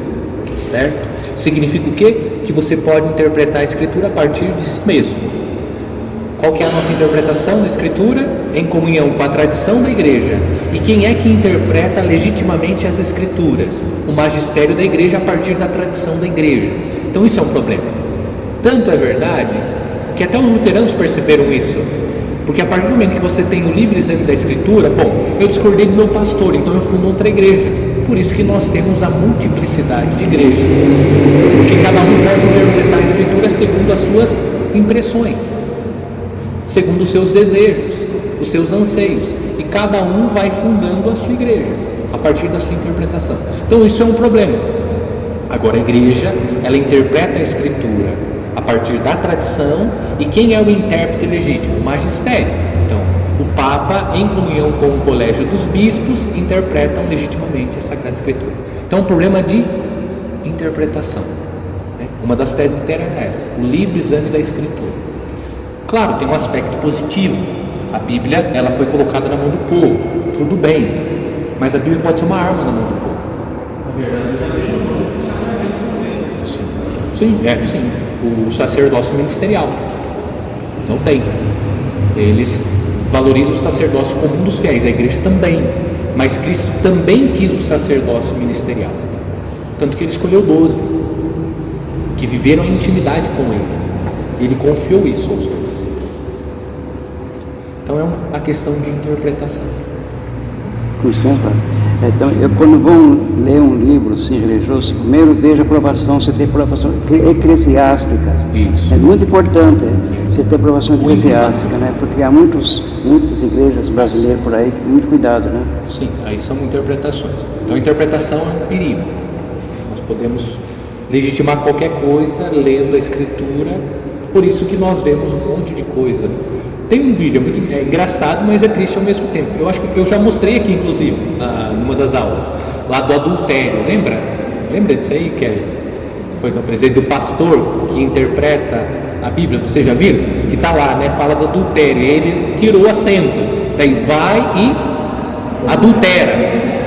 certo? Significa o quê? Que você pode interpretar a Escritura a partir de si mesmo. Qual que é a nossa interpretação da Escritura? Em comunhão com a tradição da igreja. E quem é que interpreta legitimamente as Escrituras? O magistério da igreja a partir da tradição da igreja. Então isso é um problema. Tanto é verdade que até os luteranos perceberam isso, porque a partir do momento que você tem o livre exame da Escritura, eu discordei do meu pastor, então eu fundo outra igreja. Por isso que nós temos a multiplicidade de igrejas, porque cada um pode interpretar a Escritura segundo as suas impressões, segundo os seus desejos, os seus anseios, e cada um vai fundando a sua igreja a partir da sua interpretação. Então isso é um problema. Agora a igreja, ela interpreta a Escritura a partir da tradição, e quem é o intérprete legítimo? O magistério. Então o Papa, em comunhão com o colégio dos bispos, interpretam legitimamente a Sagrada Escritura. Então é um problema de interpretação, né? Uma das teses do Lutero é essa: o livre exame da Escritura. Claro, tem um aspecto positivo. A Bíblia, ela foi colocada na mão do povo, tudo bem, mas a Bíblia pode ser uma arma na mão do povo. Na verdade, Sim, o sacerdócio ministerial não tem. Eles valorizam o sacerdócio comum dos fiéis, a igreja também, mas Cristo também quis o sacerdócio ministerial, tanto que ele escolheu 12 que viveram em intimidade com ele. Ele confiou isso aos 12. Então é uma questão de interpretação. Com licença, então, quando vão ler um livro assim, religioso, primeiro veja a aprovação, você tem aprovação eclesiástica. Isso. É muito importante você ter aprovação eclesiástica, né? Porque há muitas igrejas brasileiras por aí, muito cuidado, né? Sim, aí são interpretações. Então a interpretação é um perigo. Nós podemos legitimar qualquer coisa lendo a Escritura, por isso que nós vemos um monte de coisa. Tem um vídeo, é engraçado, mas é triste ao mesmo tempo. Eu acho que eu já mostrei aqui, inclusive, numa das aulas, lá do adultério, lembra? Lembra disso aí, que foi que eu apresentei, do pastor que interpreta a Bíblia, vocês já viram? Que está lá, né? Fala do adultério, ele tirou o acento, daí vai e adultera.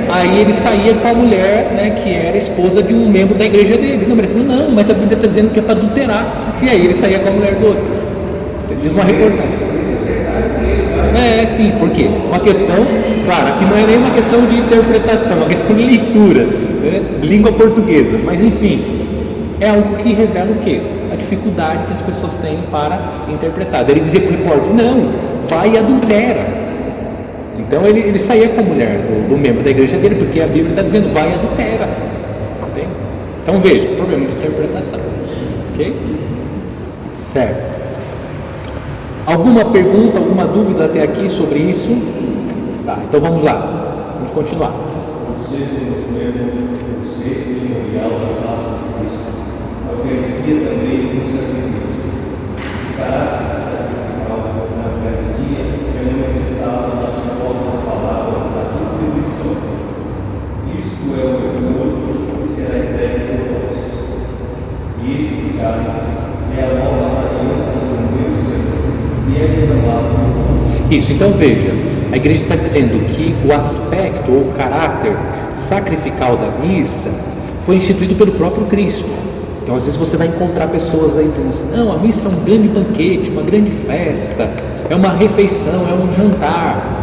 Aí ele saía com a mulher, né, que era esposa de um membro da igreja dele. Não, mas ele falou, não, mas a Bíblia está dizendo que é para adulterar. E aí ele saía com a mulher do outro. Teve uma reportagem. Sim, por quê? Uma questão, claro, aqui não é nem uma questão de interpretação, é uma questão de leitura, né? Língua portuguesa, mas enfim, é algo que revela o quê? A dificuldade que as pessoas têm para interpretar. Daí ele dizia para o repórter, não, vai e adultera. Então ele saía com a mulher do membro da igreja dele, porque a Bíblia está dizendo, vai e adultera. Entende? Então veja, problema de interpretação. Ok? Certo. Alguma pergunta, alguma dúvida até aqui sobre isso? Tá, então vamos lá. Vamos continuar. Você o conceito memorial da Páscoa de Cristo. A Eucaristia também é um sacrifício. O caráter sacrificial na Eucaristia é manifestado nas próprias palavras da distribuição. Isto é o meu corpo que será entregue por vós. E este cálice é a nova aliança do meu Senhor, e é revelado por nós. Isso, então veja, a igreja está dizendo que o aspecto ou o caráter sacrificial da missa foi instituído pelo próprio Cristo. Então às vezes você vai encontrar pessoas aí dizendo assim, não, a missa é um grande banquete, uma grande festa, é uma refeição, é um jantar.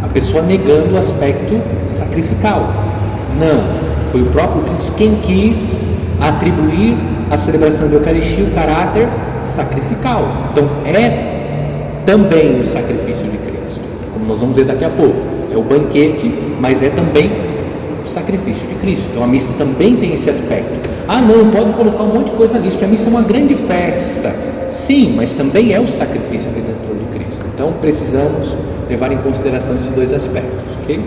A pessoa negando o aspecto sacrificial. Não, foi o próprio Cristo quem quis atribuir à celebração da Eucaristia o caráter sacrificial. Então é também o sacrifício de Cristo, como nós vamos ver daqui a pouco. É o banquete, mas é também o sacrifício de Cristo. Então a missa também tem esse aspecto. Ah não, pode colocar um monte de coisa na missa, porque a missa é uma grande festa. Sim, mas também é o sacrifício redentor de Cristo. Então precisamos levar em consideração esses dois aspectos, ok?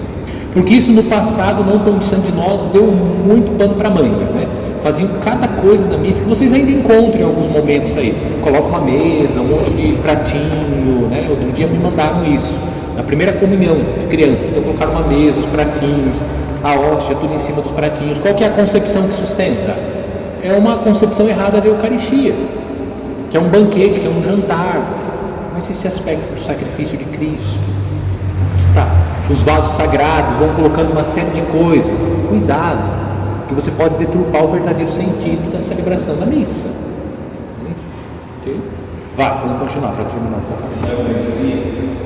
Porque isso no passado, não tão distante de nós, deu muito pano para manga, né? Faziam cada coisa na missa que vocês ainda encontram em alguns momentos aí. Coloca uma mesa, um monte de pratinho, né? Outro dia me mandaram isso. Na primeira comunhão de crianças, então colocaram uma mesa, os pratinhos, a hóstia, tudo em cima dos pratinhos. Qual que é a concepção que sustenta? É uma concepção errada da Eucaristia, que é um banquete, que é um jantar. Mas esse aspecto do sacrifício de Cristo está. Os vasos sagrados vão colocando uma série de coisas. Cuidado, que você pode deturpar o verdadeiro sentido da celebração da missa. Okay? Vá, vamos continuar para terminar essa parte. Na Eucaristia,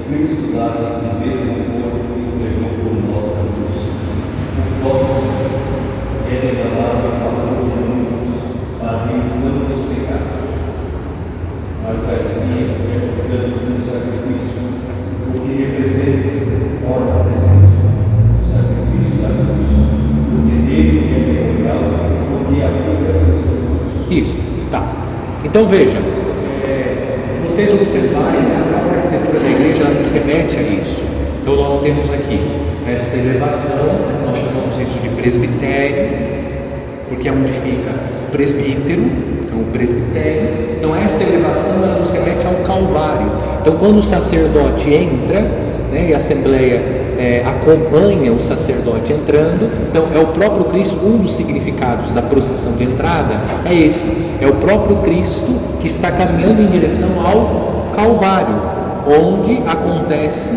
Cristo dá este mesmo corpo que entregou por nós na cruz. O próprio Senhor é revelado em favor de muitos para a remissão dos pecados. A Eucaristia é, portanto, um sacrifício, porque representa, ora presente, o sacrifício da cruz, porque nele é memorial, porque aplica seus frutos. Isso, tá. Então veja, se vocês observarem, a arquitetura da igreja ela nos remete a isso. Então nós temos aqui essa elevação, nós chamamos isso de presbitério, porque é onde fica o presbítero, então o presbitério. Então esta elevação ela nos remete ao Calvário. Então quando o sacerdote entra, né, e a Assembleia acompanha o sacerdote entrando, então é o próprio Cristo. Um dos significados da procissão de entrada é esse, é o próprio Cristo que está caminhando em direção ao Calvário, onde acontece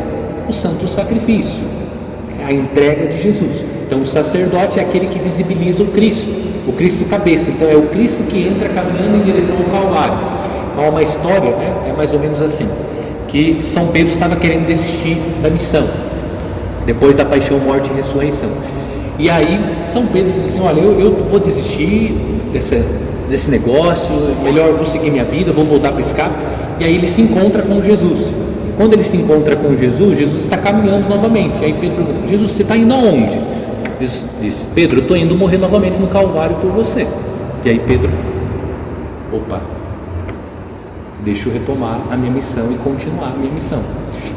o santo sacrifício, a entrega de Jesus. Então o sacerdote é aquele que visibiliza o Cristo cabeça. Então é o Cristo que entra caminhando em direção ao Calvário. Então há uma história, né, é mais ou menos assim, que São Pedro estava querendo desistir da missão depois da paixão, morte e ressurreição. E aí São Pedro diz assim, olha, eu vou desistir desse negócio, melhor vou seguir minha vida, vou voltar a pescar. E aí ele se encontra com Jesus. Quando ele se encontra com Jesus, Jesus está caminhando novamente. Aí Pedro pergunta, Jesus, você está indo aonde? Jesus diz, Pedro, eu estou indo morrer novamente no Calvário por você. E aí Pedro, opa, deixa eu retomar a minha missão e continuar a minha missão.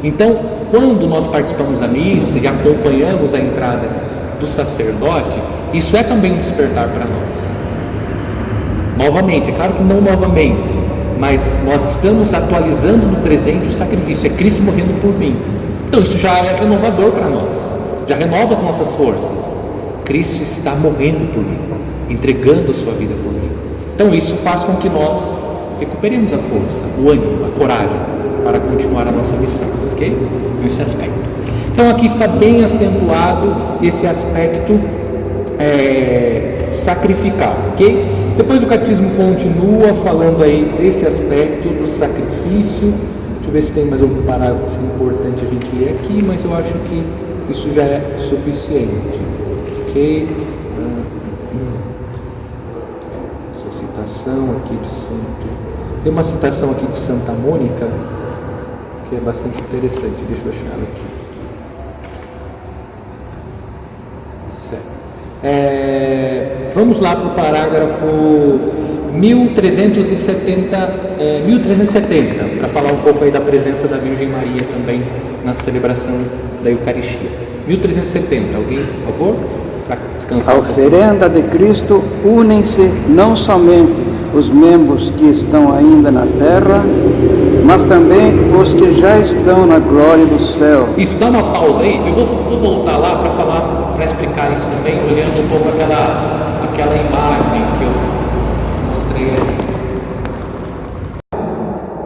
Então, quando nós participamos da missa e acompanhamos a entrada do sacerdote, isso é também um despertar para nós. Novamente, é claro que não novamente, mas nós estamos atualizando no presente o sacrifício, é Cristo morrendo por mim. Então isso já é renovador para nós, já renova as nossas forças. Cristo está morrendo por mim, entregando a sua vida por mim. Então isso faz com que nós recuperemos a força, o ânimo, a coragem para continuar a nossa missão, ok? Nesse aspecto. Então aqui está bem acentuado esse aspecto sacrificial, ok? Depois o catecismo continua falando aí desse aspecto do sacrifício. Deixa eu ver se tem mais algum parágrafo importante a gente ler aqui, mas eu acho que isso já é suficiente, ok? Essa citação aqui de Santo... Tem uma citação aqui de Santa Mônica que é bastante interessante, deixa eu achar ela aqui. Vamos lá para o parágrafo 1370, para falar um pouco aí da presença da Virgem Maria também na celebração da Eucaristia. 1370, alguém, por favor? Para descansar. A oferenda de Cristo unem-se não somente os membros que estão ainda na terra, mas também os que já estão na glória do céu. Isso, dá uma pausa aí, eu vou voltar lá para falar, para explicar isso também, olhando um pouco aquela imagem que eu mostrei aqui.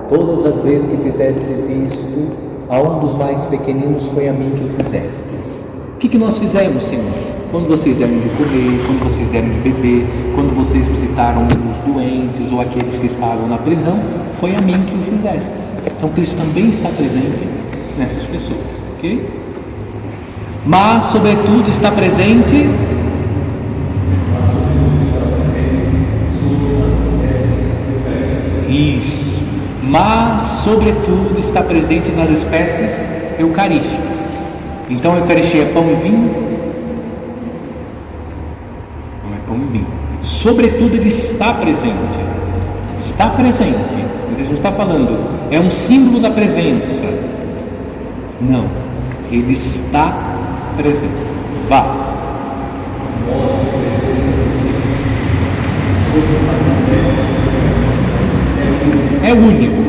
Todas as vezes que fizestes isto, a um dos mais pequeninos foi a mim que o fizestes. O que nós fizemos, Senhor? Quando vocês deram de comer, quando vocês deram de beber, quando vocês visitaram os doentes ou aqueles que estavam na prisão, foi a mim que o fizestes. Então Cristo também está presente nessas pessoas, ok? Mas, sobretudo, está presente isso. Mas, sobretudo, está presente nas espécies eucarísticas. Então, a Eucaristia é pão e vinho? Não é pão e vinho. Sobretudo, ele está presente. Está presente. Ele não está falando, é um símbolo da presença. Não. Ele está presente. Vá. É único,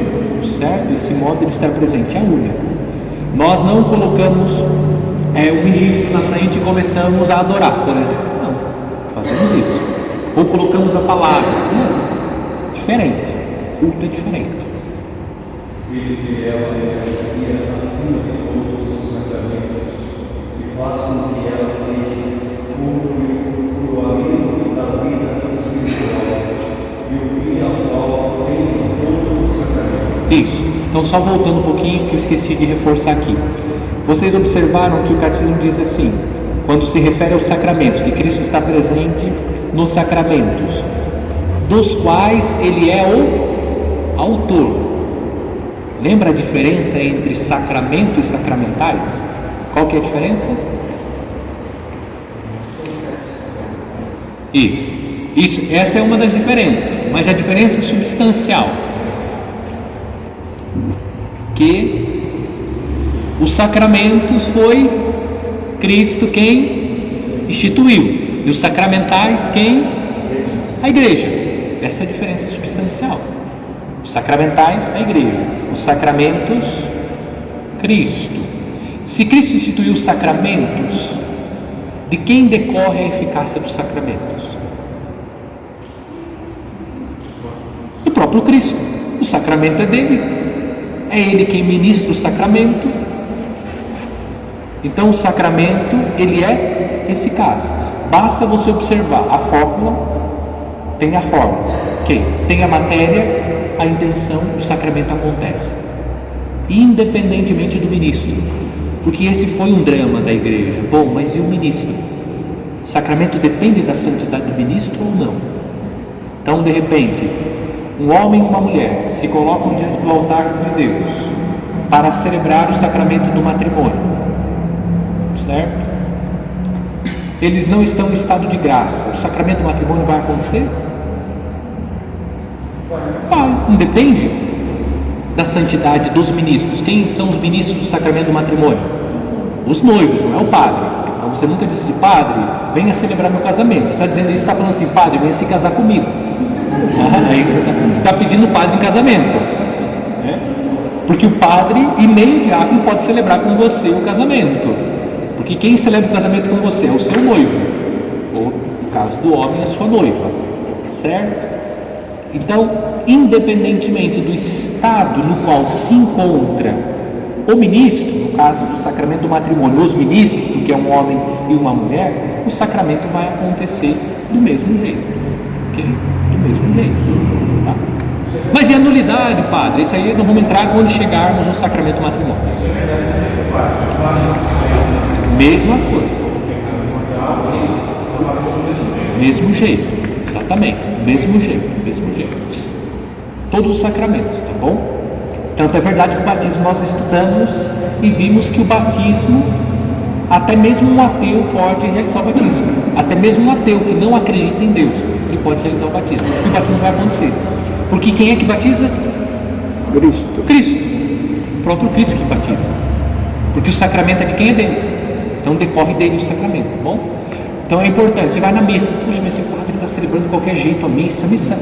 certo? Esse modo de estar presente é único. Nós não colocamos o ministro na frente e começamos a adorar, por exemplo. Não, fazemos isso. Ou colocamos a palavra. Não, diferente. O culto é diferente. Ele é uma Eucaristia acima de todos os sacramentos e faz com que ela seja o coroamento da vida espiritual e o fim ao qual tende todos os sacramentos. Isso. Então, só voltando um pouquinho, que eu esqueci de reforçar aqui. Vocês observaram que o Catecismo diz assim, quando se refere aos sacramentos, que Cristo está presente nos sacramentos, dos quais Ele é o autor. Lembra a diferença entre sacramento e sacramentais? Qual que é a diferença? Isso, essa é uma das diferenças, mas a diferença é substancial. Que os sacramentos foi Cristo quem instituiu, e os sacramentais quem? A igreja. Essa é a diferença substancial. Os sacramentais, a igreja. Os sacramentos, Cristo. Se Cristo instituiu os sacramentos, de quem decorre a eficácia dos sacramentos? Do próprio Cristo. O sacramento é dele. É Ele quem ministra o sacramento. Então o sacramento, ele é eficaz. Basta você observar a fórmula. Tem a fórmula, ok? Tem a matéria, a intenção, o sacramento acontece. Independentemente do ministro. Porque esse foi um drama da igreja. Bom, mas e o ministro? O sacramento depende da santidade do ministro ou não? Então, de repente, um homem e uma mulher se colocam diante do altar de Deus para celebrar o sacramento do matrimônio, certo? Eles não estão em estado de graça. O sacramento do matrimônio vai acontecer? Vai, não depende da santidade dos ministros. Quem são os ministros do sacramento do matrimônio? Os noivos, não é o padre. Então você nunca disse, padre, venha celebrar meu casamento. Você está dizendo isso, está falando assim, padre, venha se casar comigo. Aí você está pedindo o padre em casamento, né? Porque o padre e nem o diácono pode celebrar com você o casamento, porque quem celebra o casamento com você é o seu noivo, ou no caso do homem, a sua noiva, certo? Então, independentemente do estado no qual se encontra o ministro, no caso do sacramento do matrimônio, os ministros, porque é um homem e uma mulher, o sacramento vai acontecer do mesmo jeito, ok? Do mesmo jeito, tá? Mas e a nulidade, padre? Isso aí nós vamos entrar quando chegarmos no sacramento do matrimônio. Mesma coisa. Mesmo jeito, exatamente. Mesmo jeito. Todos os sacramentos, tá bom? Tanto é verdade que o batismo nós estudamos e vimos que o batismo Até mesmo um ateu pode realizar o batismo. Até mesmo um ateu que não acredita em Deus, ele pode realizar o batismo. E o batismo vai acontecer. Porque quem é que batiza? Cristo. Cristo. O próprio Cristo que batiza. Porque o sacramento é de quem? É dele. Então decorre dele o sacramento, tá bom? Então é importante, você vai na missa, puxa, mas esse padre está celebrando de qualquer jeito a missa. A missa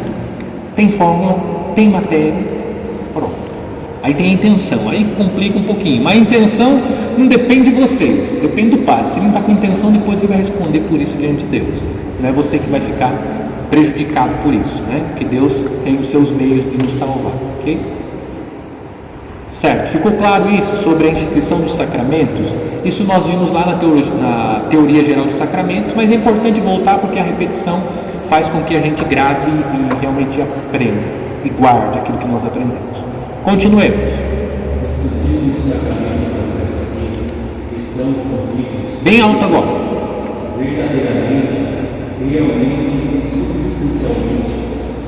tem fórmula, tem matéria, pronto. Aí tem a intenção, aí complica um pouquinho. Mas a intenção não depende de vocês, depende do padre. Se ele não está com intenção, depois ele vai responder por isso diante de Deus. Não é você que vai ficar prejudicado por isso, né? Porque Deus tem os seus meios de nos salvar, ok? Certo, ficou claro isso sobre a instituição dos sacramentos? Isso nós vimos lá na teoria geral dos sacramentos, mas é importante voltar porque a repetição faz com que a gente grave e realmente aprenda e guarde aquilo que nós aprendemos. Continuemos. O Santíssimo Sacramento da Eucaristia estão contidos Bem alto agora. verdadeiramente, realmente e substancialmente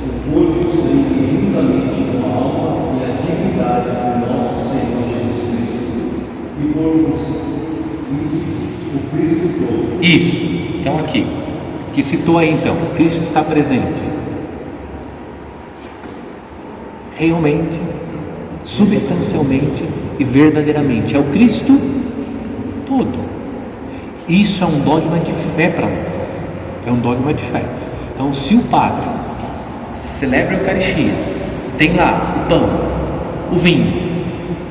o corpo e o sangue juntamente com a alma e a divindade do nosso Senhor Jesus Cristo e por o Cristo todo. Isso. Então aqui, que citou aí então, Cristo está presente. Realmente, substancialmente e verdadeiramente. É o Cristo todo. Isso é um dogma de fé para nós. É um dogma de fé. Então, se o padre celebra a Eucaristia, tem lá o pão, o vinho,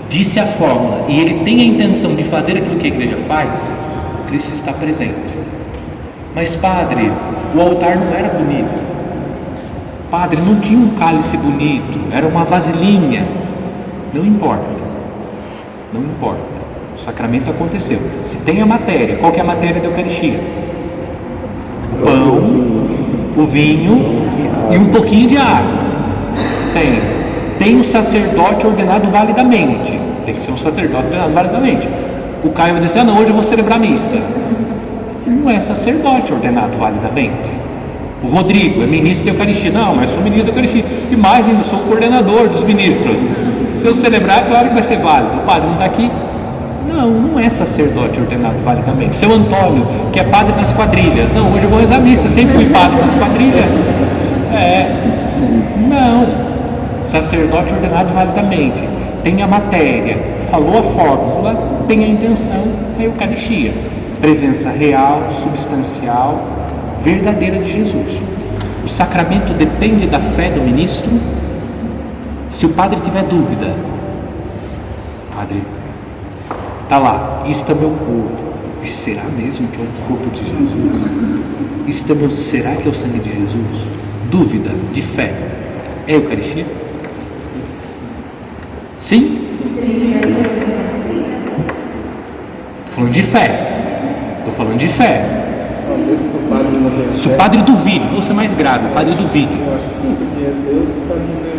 disse a fórmula e ele tem a intenção de fazer aquilo que a igreja faz, Cristo está presente. Mas padre, o altar não era bonito. Padre, não tinha um cálice bonito, era uma vasilhinha. Não importa. Não importa. O sacramento aconteceu. Se tem a matéria, qual que é a matéria da Eucaristia? O pão, o vinho e um pouquinho de água. Tem um sacerdote ordenado validamente. Tem que ser um sacerdote ordenado validamente. O Caio vai dizer, não, hoje eu vou celebrar a missa. Ele não é sacerdote ordenado validamente. O Rodrigo é ministro da Eucaristia. Não, mas sou ministro da Eucaristia. E mais ainda, sou o coordenador dos ministros. Se eu celebrar, claro que vai ser válido. O padre não está aqui? Não é sacerdote ordenado validamente. Seu Antônio, que é padre nas quadrilhas. Não, hoje eu vou rezar a missa, sempre fui padre nas quadrilhas. Não. Sacerdote ordenado validamente. Tem a matéria, falou a fórmula, tem a intenção, a Eucaristia. Presença real, substancial, verdadeira de Jesus. O sacramento depende da fé do ministro. Se o padre tiver dúvida, padre, está lá, isto é meu corpo, mas será mesmo que é o corpo de Jesus? Será que é o sangue de Jesus? Dúvida de fé, é Eucaristia? Sim? Estou falando de fé. Se o padre duvide, vou ser mais grave, o padre duvide. Eu acho que sim, porque é Deus que está vivendo.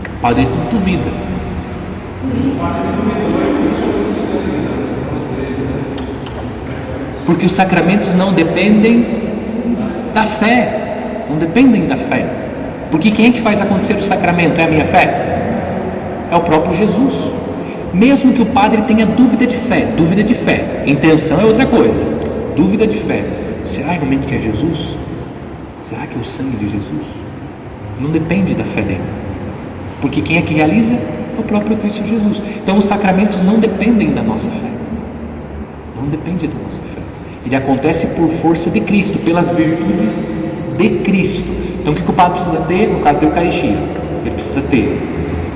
O padre duvida. Porque os sacramentos não dependem da fé. Não dependem da fé. Porque quem é que faz acontecer o sacramento? É a minha fé? É o próprio Jesus. Mesmo que o padre tenha dúvida de fé, intenção é outra coisa. Dúvida de fé. Será realmente que é Jesus? Será que é o sangue de Jesus? Não depende da fé dele. Porque quem é que realiza? É o próprio Cristo Jesus. Então os sacramentos não dependem da nossa fé. Não depende da nossa fé. Ele acontece por força de Cristo, pelas virtudes de Cristo. Então o que o padre precisa ter no caso da Eucaristia? Ele precisa ter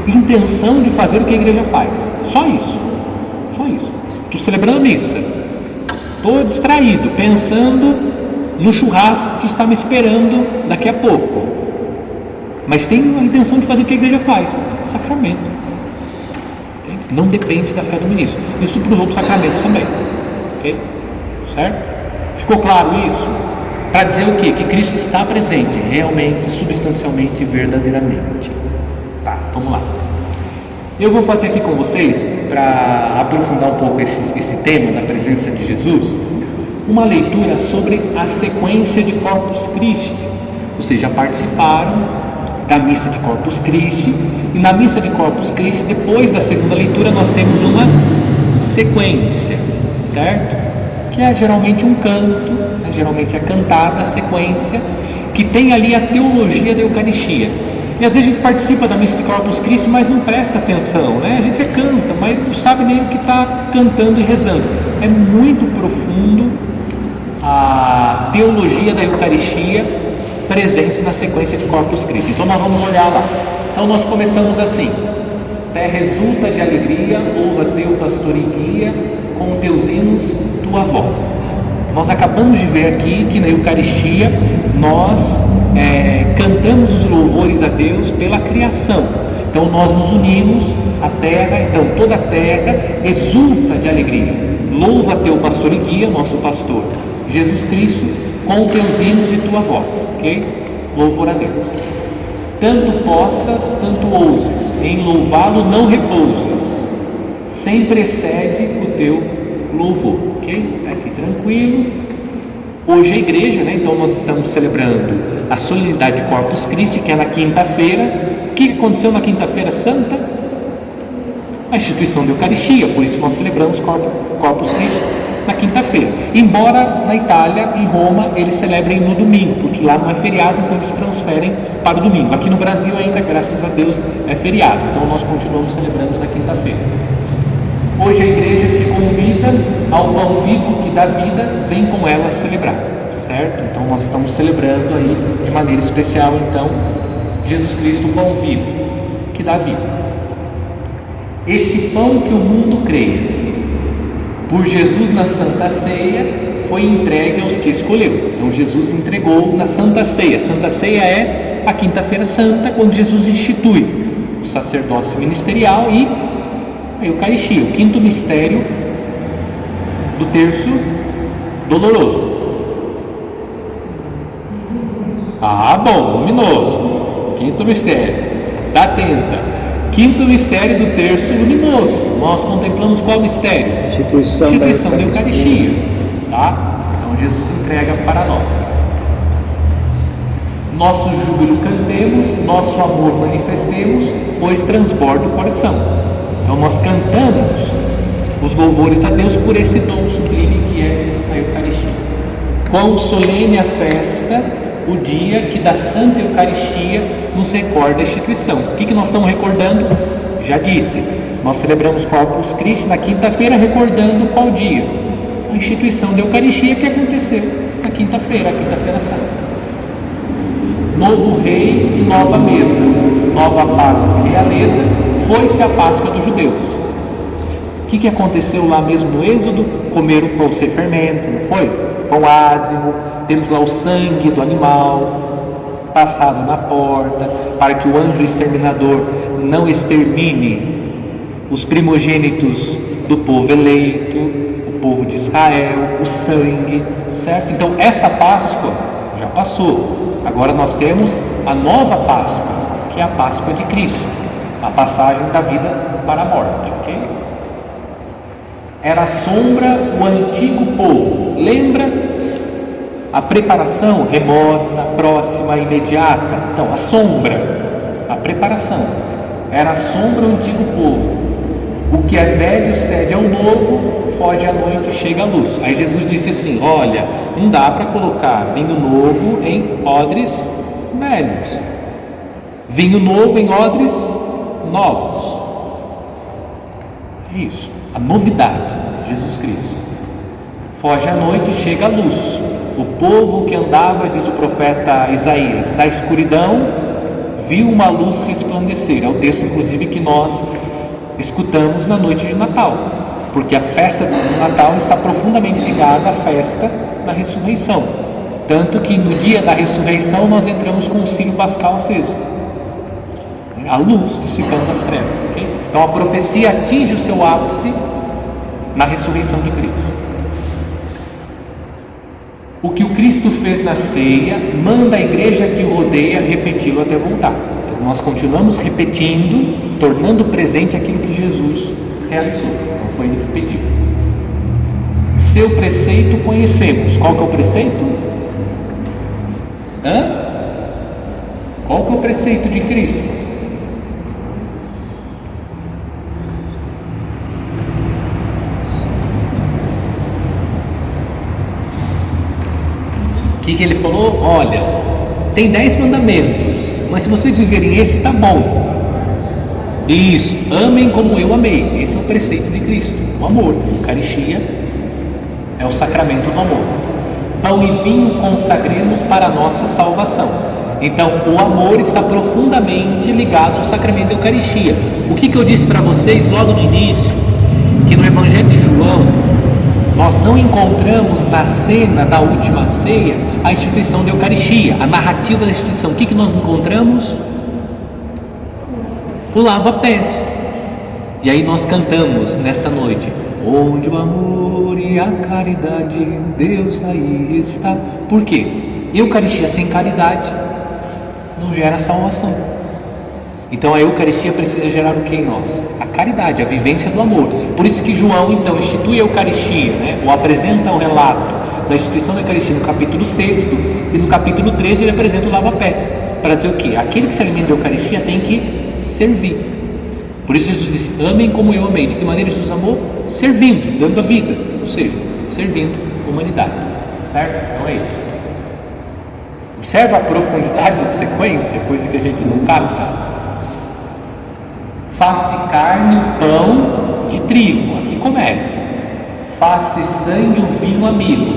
intenção de fazer o que a igreja faz. Só isso. Estou celebrando a missa. Estou distraído, pensando no churrasco que está me esperando daqui a pouco. Mas tenho a intenção de fazer o que a igreja faz. Sacramento. Não depende da fé do ministro. Isso para os outros sacramentos também. Ok? Certo? Ficou claro isso? Para dizer o quê? Que Cristo está presente, realmente, substancialmente e verdadeiramente. Tá, vamos lá. Eu vou fazer aqui com vocês, para aprofundar um pouco esse tema da presença de Jesus, uma leitura sobre a sequência de Corpus Christi. Vocês já participaram da missa de Corpus Christi, e na missa de Corpus Christi, depois da segunda leitura, nós temos uma sequência, certo? que é geralmente um canto, né? Geralmente é cantada a sequência, que tem ali a teologia da Eucaristia. E às vezes a gente participa da missa de Corpus Christi, mas não presta atenção, né? A gente canta, mas não sabe nem o que está cantando e rezando. É muito profundo a teologia da Eucaristia presente na sequência de Corpus Christi. Então nós vamos olhar lá. Então nós começamos assim: terra exulta de alegria, louva teu pastor e guia, com teus hinos tua voz. Nós acabamos de ver aqui que na Eucaristia nós cantamos os louvores a Deus pela criação. Então nós nos unimos, a terra, então toda a terra exulta de alegria, louva teu pastor e guia, nosso pastor Jesus Cristo, com teus hinos e tua voz, ok? Louvor a Deus. Tanto possas, tanto ouses, em louvá-lo não repousas, sempre excede o teu louvor, ok? Aqui tranquilo. Hoje é a igreja, né? Então nós estamos celebrando a solenidade de Corpus Christi, que é na quinta-feira. O que aconteceu na quinta-feira santa? A instituição da Eucaristia, por isso nós celebramos Corpus Christi na quinta-feira. Embora na Itália, em Roma, eles celebrem no domingo, porque lá não é feriado, então eles transferem para o domingo. Aqui no Brasil ainda, graças a Deus, é feriado, então nós continuamos celebrando na quinta-feira. Hoje a igreja te convida ao pão vivo que dá vida, vem com ela celebrar, certo? Então nós estamos celebrando aí de maneira especial, então, Jesus Cristo, o pão vivo que dá vida. Este pão que o mundo crê, por Jesus na Santa Ceia, foi entregue aos que escolheu. Então Jesus entregou na Santa Ceia. Santa Ceia é a quinta-feira santa, quando Jesus institui o sacerdócio ministerial e a Eucaristia, o quinto mistério do terço doloroso. Ah, bom, luminoso. Quinto mistério, tá atenta. Quinto mistério do terço luminoso. Nós contemplamos qual mistério? Instituição da Eucaristia, tá? Então Jesus entrega para nós. Nosso júbilo cantemos, nosso amor manifestemos, pois transborda o coração. Então nós cantamos os louvores a Deus por esse dom sublime que é a Eucaristia. Quão solene a festa, o dia que da Santa Eucaristia nos recorda a instituição. O que nós estamos recordando? Já disse, nós celebramos Corpus Christi na quinta-feira, recordando qual dia? A instituição da Eucaristia que aconteceu na quinta-feira, a quinta-feira santa. Novo rei e nova mesa, nova Páscoa e realeza, foi-se a Páscoa dos judeus. O que aconteceu lá mesmo no Êxodo? Comeram pão sem fermento, não foi? Pão ázimo, temos lá o sangue do animal passado na porta, para que o anjo exterminador não extermine os primogênitos do povo eleito, o povo de Israel, o sangue, certo? Então essa Páscoa já passou, agora nós temos a nova Páscoa, que é a Páscoa de Cristo, a passagem da vida para a morte, ok? Era a sombra o antigo povo, lembra? A preparação remota, próxima, imediata. Então, a sombra, a preparação. Era a sombra o antigo povo. O que é velho cede ao novo, foge à noite e chega à luz. Aí Jesus disse assim: olha, não dá para colocar vinho novo em odres velhos, vinho novo em odres novos. É isso, a novidade, Jesus Cristo. Foge à noite e chega à luz. O povo que andava, diz o profeta Isaías, na escuridão, viu uma luz resplandecer. É o texto, inclusive, que nós escutamos na noite de Natal, porque a festa do Natal está profundamente ligada à festa da ressurreição. Tanto que no dia da ressurreição nós entramos com o círio pascal aceso, a luz dissipando as trevas, okay? Então a profecia atinge o seu ápice na ressurreição de Cristo. O que o Cristo fez na ceia, manda a igreja que o rodeia repeti-lo até voltar. Então nós continuamos repetindo, tornando presente aquilo que Jesus realizou. Então foi ele que pediu. Seu preceito conhecemos. Qual que é o preceito? Qual que é o preceito de Cristo? que ele falou? Olha, tem 10 mandamentos, mas se vocês viverem esse, tá bom. Isso, amem como eu amei. Esse é o preceito de Cristo, o amor. A Eucaristia é o sacramento do amor. Pão e vinho consagremos para a nossa salvação. Então, o amor está profundamente ligado ao sacramento da Eucaristia. O que eu disse para vocês logo no início? Que no Evangelho de João, nós não encontramos na cena da última ceia a instituição da Eucaristia, a narrativa da instituição. O que nós encontramos? O lava-pés. E aí nós cantamos nessa noite: onde o amor e a caridade, Deus aí está. Por quê? Eucaristia sem caridade não gera salvação. Então a Eucaristia precisa gerar o que em nós? A caridade, a vivência do amor. Por isso que João então institui a Eucaristia, né? Ou apresenta o relato da instituição da Eucaristia no capítulo 6 e no capítulo 13 ele apresenta o lava-pés, para dizer o quê? Aquele que se alimenta da Eucaristia tem que servir. Por isso Jesus disse: amem como eu amei. De que maneira Jesus amou? Servindo, dando a vida, ou seja, servindo a humanidade, certo? Então é isso. Observa a profundidade da sequência, coisa que a gente não capta. Faz-se carne o pão de trigo, aqui começa. Faz-se sangue o vinho amigo,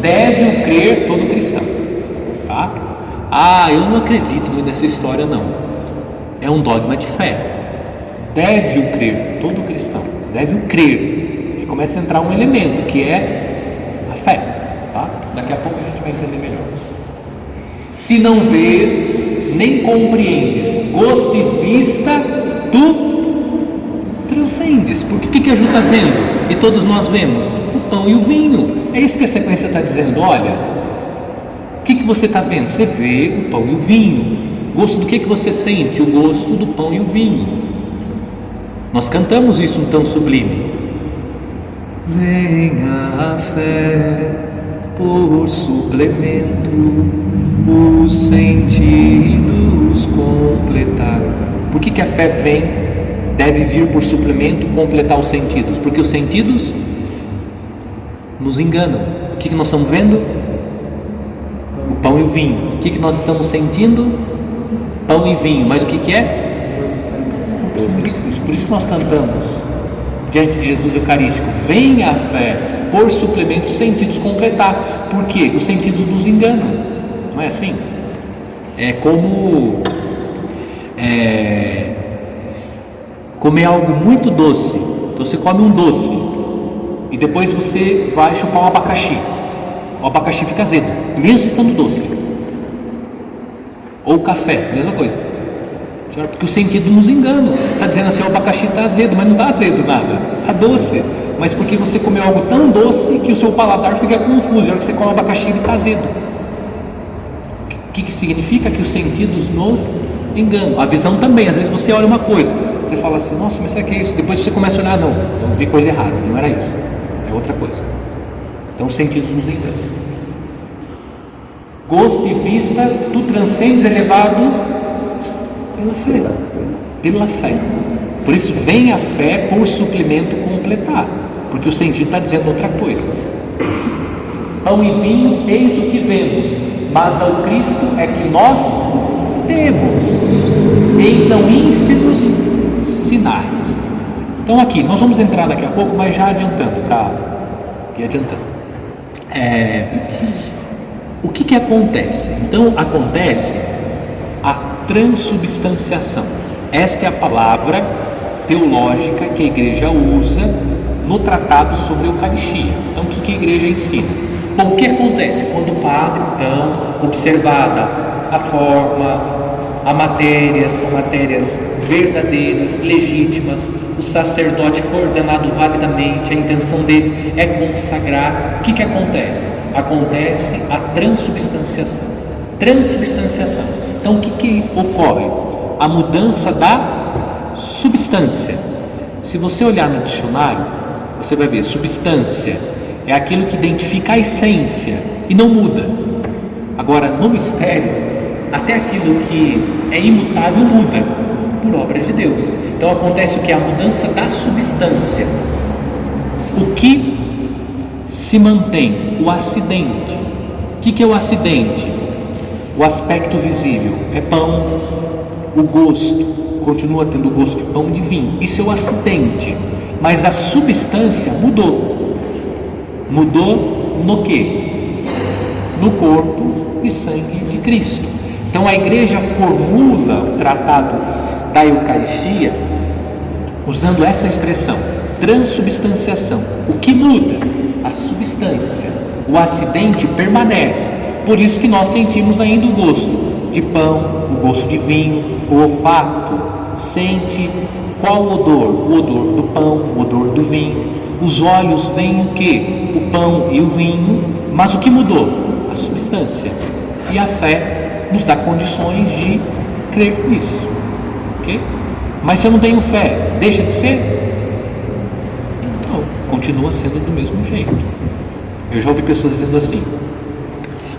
deve o crer todo cristão, tá? Eu não acredito muito nessa história não. É um dogma de fé. Deve o crer todo cristão, deve o crer. E começa a entrar um elemento que é a fé, tá? Daqui a pouco a gente vai entender melhor. Se não vês nem compreendes gosto e vista, tu transcendes. Porque o que a Ju está vendo e todos nós vemos? O pão e o vinho. É isso que a sequência está dizendo. Olha, o que você está vendo? Você vê o pão e o vinho. Gosto do que você sente? O gosto do pão e o vinho. Nós cantamos isso um tão sublime. Venha a fé por suplemento, os sentidos completar. Por que a fé deve vir por suplemento, completar os sentidos? Porque os sentidos nos enganam. O que nós estamos vendo? O pão e o vinho. O que nós estamos sentindo? Pão e vinho. Mas o que é? Por isso que nós cantamos diante de Jesus Eucarístico: venha a fé por suplemento, os sentidos completar. Por quê? Os sentidos nos enganam. Não é assim? É como comer algo muito doce. Então você come um doce e depois você vai chupar um abacaxi. O abacaxi fica azedo, mesmo estando doce. Ou café, mesma coisa. Porque o sentido nos engana. Está dizendo assim: o abacaxi está azedo, mas não está azedo nada, está doce. Mas porque você comeu algo tão doce que o seu paladar fica confuso. Na hora que você come o abacaxi, ele está azedo. O que significa? Que os sentidos nos enganam. A visão também. Às vezes você olha uma coisa, você fala assim: nossa, mas será que é isso? Depois você começa a olhar: não, eu vi coisa errada, não era isso, é outra coisa. Então os sentidos nos enganam. Gosto e vista, tu transcendes, elevado pela fé. Pela fé. Por isso vem a fé por suplemento completar, porque o sentido está dizendo outra coisa. Pão e vinho, eis o que vemos, mas ao Cristo é que nós temos em tão ínfimos sinais. Então aqui, nós vamos entrar daqui a pouco, mas já adiantando, tá? E adiantando. O que acontece? Então acontece a transubstanciação. Esta é a palavra teológica que a igreja usa no tratado sobre a Eucaristia. Então o que a igreja ensina? Bom, o que acontece quando o padre, então, observada a forma, a matéria, são matérias verdadeiras, legítimas, o sacerdote foi ordenado validamente, a intenção dele é consagrar, o que acontece? Acontece a transubstanciação. Transubstanciação. Então o que ocorre? A mudança da substância. Se você olhar no dicionário, você vai ver: substância é aquilo que identifica a essência e não muda. Agora, no mistério, até aquilo que é imutável muda, por obra de Deus. Então acontece o que? A mudança da substância. O que se mantém? O acidente. O que é o acidente? O aspecto visível é pão, o gosto continua tendo o gosto de pão e de vinho, isso é o acidente, mas a substância mudou. Mudou no quê? No corpo e sangue de Cristo. Então a igreja formula o tratado da Eucaristia usando essa expressão, transubstanciação. O que muda? A substância. O acidente permanece. Por isso que nós sentimos ainda o gosto de pão, o gosto de vinho, o olfato sente qual odor? O odor do pão, o odor do vinho. Os olhos veem o que? O pão e o vinho. Mas o que mudou? A substância. E a fé nos dá condições de crer nisso. Ok? Mas se eu não tenho fé, deixa de ser? Não, continua sendo do mesmo jeito. Eu já ouvi pessoas dizendo assim: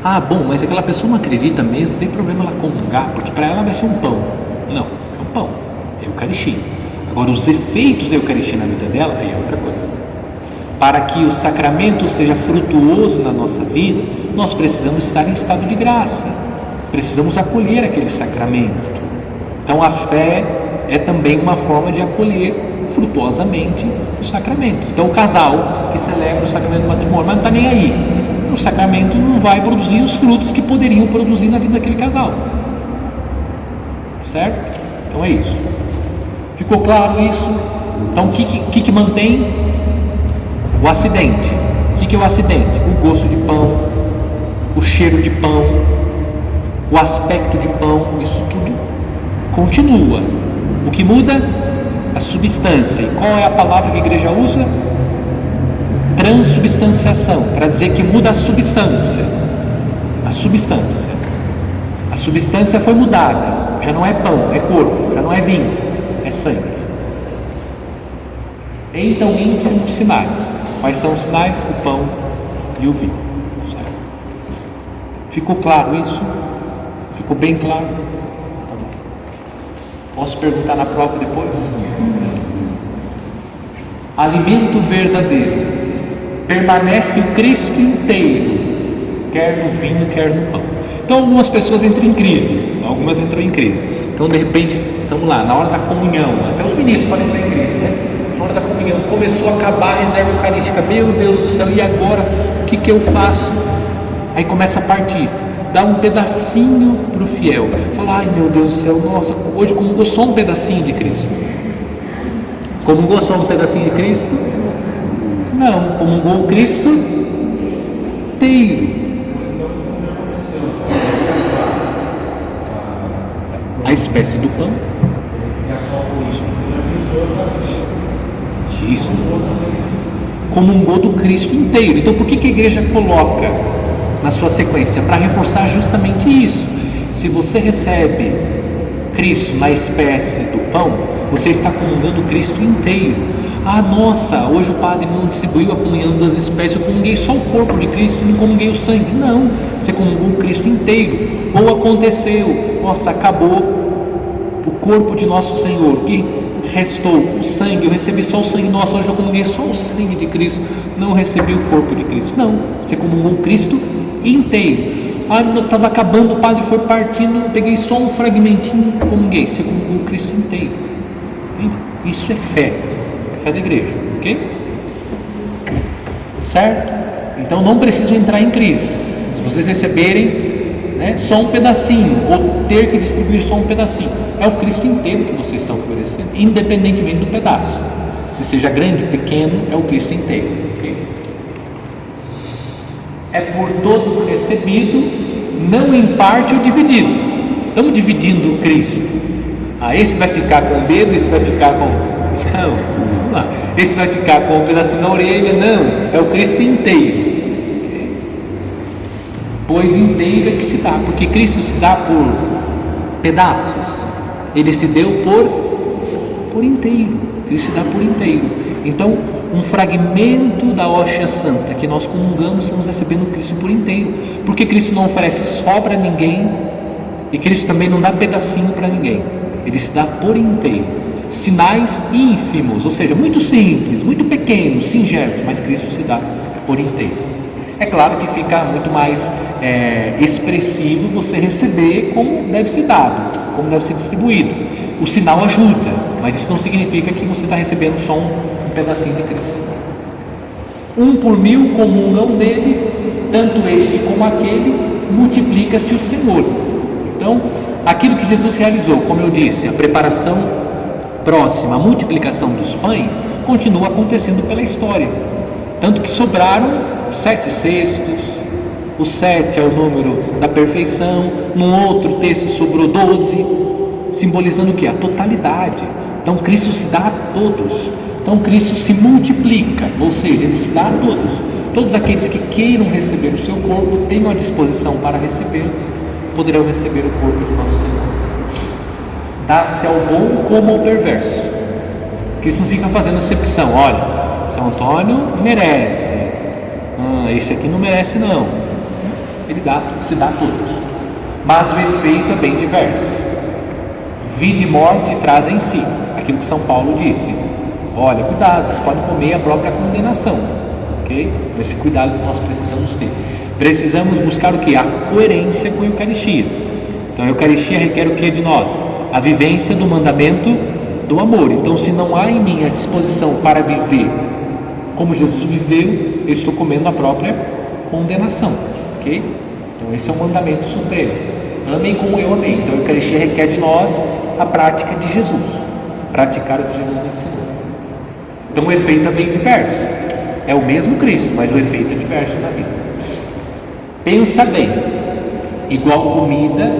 ah, bom, mas aquela pessoa não acredita mesmo, não tem problema ela comungar, porque para ela vai ser um pão. Não, é um pão, é Eucaristia. Agora, os efeitos da Eucaristia na vida dela, aí é outra coisa. Para que o sacramento seja frutuoso na nossa vida, nós precisamos estar em estado de graça, precisamos acolher aquele sacramento. Então a fé é também uma forma de acolher frutuosamente o sacramento. Então o casal que celebra o sacramento do matrimônio, mas não está nem aí, o sacramento não vai produzir os frutos que poderiam produzir na vida daquele casal, certo? Então é isso. Ficou claro isso? Então o que mantém? O acidente. O que é o acidente? O gosto de pão, o cheiro de pão, o aspecto de pão, isso tudo continua. O que muda? A substância. E qual é a palavra que a igreja usa? Transubstanciação, para dizer que muda a substância. A substância. A substância foi mudada. Já não é pão, é corpo. Já não é vinho, é sangue. Então, ínfimos sinais. Quais são os sinais? O pão e o vinho. Certo? Ficou claro isso? Ficou bem claro? Tá bom. Posso perguntar na prova depois? Alimento verdadeiro. Permanece o Cristo inteiro, quer no vinho, quer no pão. Então algumas pessoas entram em crise, algumas entram em crise. Então de repente, estamos lá, na hora da comunhão, até os ministros podem entrar em crise, né? Na hora da comunhão, começou a acabar a reserva eucarística, meu Deus do céu, e agora? O que eu faço? Aí começa a partir, dá um pedacinho para o fiel, fala, ai meu Deus do céu, nossa, hoje comungou só um pedacinho de Cristo. Comungou só um pedacinho de Cristo? Não, comungou o Cristo inteiro. A espécie do pão. Isso. Comungou do Cristo inteiro. Então por que a igreja coloca na sua sequência? Para reforçar justamente isso. Se você recebe Cristo na espécie do pão, você está comungando o Cristo inteiro. Ah, nossa, hoje o padre não distribuiu a comunhão das espécies, eu comunguei só o corpo de Cristo, não comunguei o sangue. Não, você comungou o Cristo inteiro. Ou aconteceu, nossa, acabou o corpo de nosso Senhor, que restou o sangue, eu recebi só o sangue, nossa, hoje eu comunguei só o sangue de Cristo, não recebi o corpo de Cristo. Não, você comungou o Cristo inteiro. Ah, estava acabando, o padre foi partindo, eu peguei só um fragmentinho, comunguei. Você comungou o Cristo inteiro. Entende? Isso é fé. Fé da igreja, ok? Certo? Então não precisam entrar em crise. Se vocês receberem, né, só um pedacinho, ou ter que distribuir só um pedacinho, é o Cristo inteiro que vocês estão oferecendo, independentemente do pedaço. Se seja grande, pequeno, é o Cristo inteiro, ok? É por todos recebido, não em parte ou dividido. Estamos dividindo o Cristo. Ah, esse vai ficar com o dedo, esse vai ficar com... Não, vamos lá. Esse vai ficar com um pedacinho na orelha. Não, é o Cristo inteiro. Pois inteiro é que se dá, porque Cristo se dá por pedaços. Ele se deu por inteiro. Cristo se dá por inteiro. Então, um fragmento da hóstia santa que nós comungamos, estamos recebendo Cristo por inteiro. Porque Cristo não oferece só para ninguém, e Cristo também não dá pedacinho para ninguém. Ele se dá por inteiro. Sinais ínfimos, ou seja, muito simples, muito pequenos, singelos, mas Cristo se dá por inteiro. É claro que fica muito mais expressivo você receber como deve ser dado, como deve ser distribuído. O sinal ajuda, mas isso não significa que você está recebendo só um pedacinho de Cristo. 1 por 1000 comungam dele, tanto este como aquele, multiplica-se o Senhor. Então, aquilo que Jesus realizou, como eu disse, a preparação próxima, a multiplicação dos pães, continua acontecendo pela história. Tanto que sobraram 7 cestos, o 7 é o número da perfeição, num outro texto sobrou 12, simbolizando o que? A totalidade. Então Cristo se dá a todos. Então Cristo se multiplica, ou seja, Ele se dá a todos. Todos aqueles que queiram receber o seu corpo, tenham a disposição para receber, poderão receber o corpo de nosso Senhor. Dá-se ao bom como ao perverso. Cristo não fica fazendo acepção. Olha, São Antônio merece, esse aqui não merece não. Ele se dá a todos. Mas o efeito é bem diverso. Vida e morte trazem em si aquilo que São Paulo disse. Olha, cuidado, vocês podem comer a própria condenação, ok? Esse cuidado que nós precisamos ter. Precisamos buscar o que? A coerência com a Eucaristia. Então a Eucaristia requer o que de nós? A vivência do mandamento do amor. Então, se não há em mim a disposição para viver como Jesus viveu, eu estou comendo a própria condenação, ok? Então esse é o mandamento supremo. Amem como eu amei. Então a Eucaristia requer de nós a prática de Jesus, praticar o que Jesus nos ensinou. Então o efeito é bem diverso. É o mesmo Cristo, mas o efeito é diverso na vida. Pensa bem, igual comida,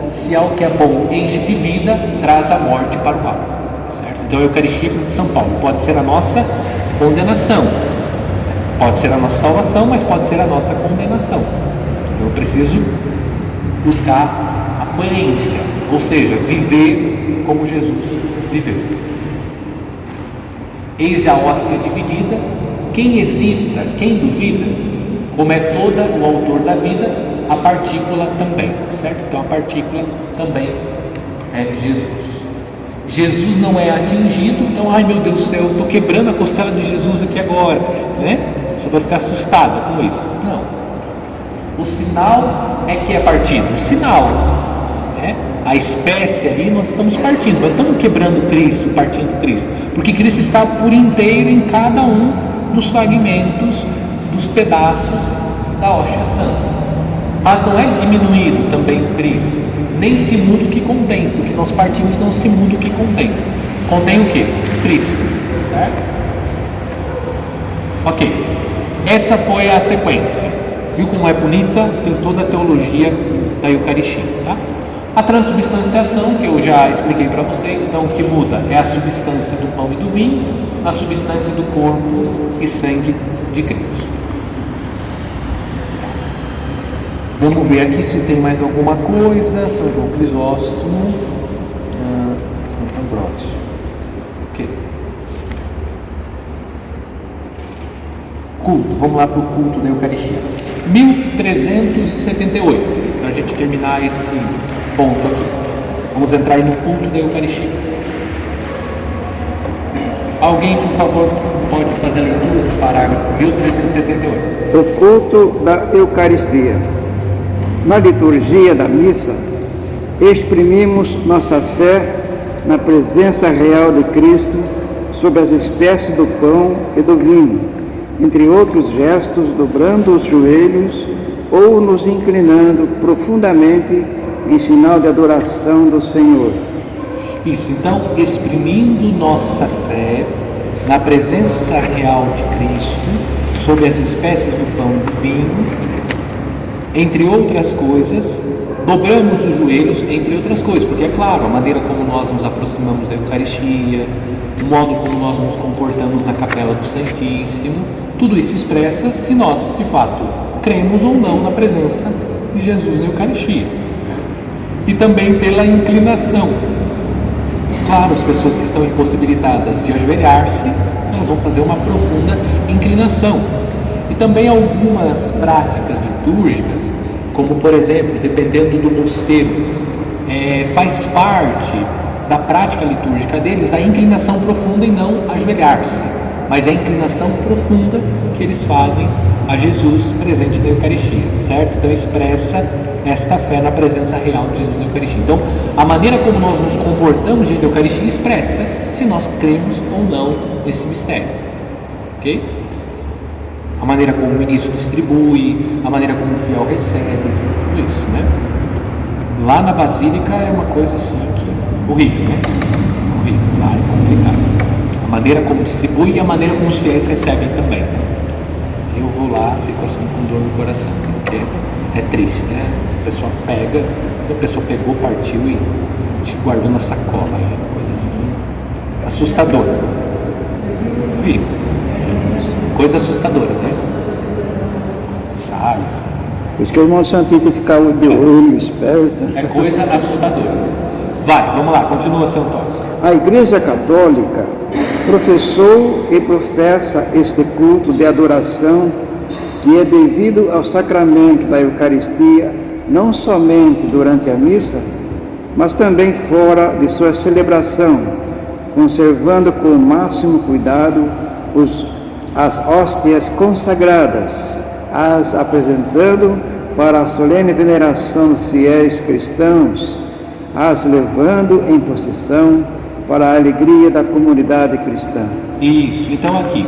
se ao que é bom enche de vida, traz a morte para o mal, certo? Então a Eucaristia de São Paulo pode ser a nossa condenação, pode ser a nossa salvação, mas pode ser a nossa condenação. Eu preciso buscar a coerência, ou seja, viver como Jesus viveu. Eis a hóstia dividida, quem hesita, quem duvida, como é toda o autor da vida, a partícula também, certo? Então a partícula também é Jesus. Jesus não é atingido, então, ai meu Deus do céu, eu estou quebrando a costela de Jesus aqui agora, né? Você vai ficar assustada com isso. Não. O sinal é que é partido. O sinal, né? A espécie ali, nós estamos partindo, nós estamos quebrando Cristo, partindo Cristo, porque Cristo está por inteiro em cada um dos fragmentos, dos pedaços da hóstia santa. Mas não é diminuído também o Cristo, nem se muda o que contém, porque nós partimos não se muda o que contém. Contém o que? Cristo, certo? Ok, essa foi a sequência. Viu como é bonita? Tem toda a teologia da Eucaristia, tá? A transubstanciação, que eu já expliquei para vocês, então o que muda é a substância do pão e do vinho, a substância do corpo e sangue de Cristo. Vamos ver aqui se tem mais alguma coisa. São João Crisóstomo, Santo Ambrósio. Ok. Culto, vamos lá para o culto da Eucaristia. 1378, para a gente terminar esse ponto aqui. Vamos entrar aí no culto da Eucaristia. Alguém, por favor, pode fazer a leitura do parágrafo 1378. O culto da Eucaristia. Na liturgia da missa, exprimimos nossa fé na presença real de Cristo sob as espécies do pão e do vinho, entre outros gestos, dobrando os joelhos ou nos inclinando profundamente em sinal de adoração do Senhor. Isso, então, exprimindo nossa fé na presença real de Cristo sob as espécies do pão e do vinho, entre outras coisas, dobramos os joelhos, entre outras coisas, porque é claro, a maneira como nós nos aproximamos da Eucaristia, o modo como nós nos comportamos na capela do Santíssimo, tudo isso expressa se nós, de fato, cremos ou não na presença de Jesus na Eucaristia. E também pela inclinação. Claro, as pessoas que estão impossibilitadas de ajoelhar-se, elas vão fazer uma profunda inclinação. E também algumas práticas litúrgicas, como por exemplo, dependendo do mosteiro, faz parte da prática litúrgica deles a inclinação profunda e não ajoelhar-se. mas é a inclinação profunda que eles fazem a Jesus presente na Eucaristia, certo? Então expressa esta fé na presença real de Jesus na Eucaristia. Então, a maneira como nós nos comportamos diante da Eucaristia expressa se nós cremos ou não nesse mistério, ok? A maneira como o ministro distribui, a maneira como o fiel recebe, tudo isso, né? Lá na Basílica é uma coisa assim que horrível, né? Horrível, lá é complicado. A maneira como distribui e a maneira como os fiéis recebem também, né? Eu vou lá, fico assim com dor no coração, porque é triste, né? A pessoa pega, a pessoa pegou, partiu e guardou na sacola, é uma coisa assim assustadora. Vi, coisa assustadora, né? Sai. Por isso que o irmão Santinho tem que ficar de olho esperto. É coisa assustadora. Vai, vamos lá, continua, seu Antônio. A Igreja Católica professou e professa este culto de adoração que é devido ao sacramento da Eucaristia, não somente durante a missa, mas também fora de sua celebração, conservando com o máximo cuidado as hóstias consagradas, as apresentando para a solene veneração dos fiéis cristãos, as levando em procissão para a alegria da comunidade cristã. Isso, então aqui,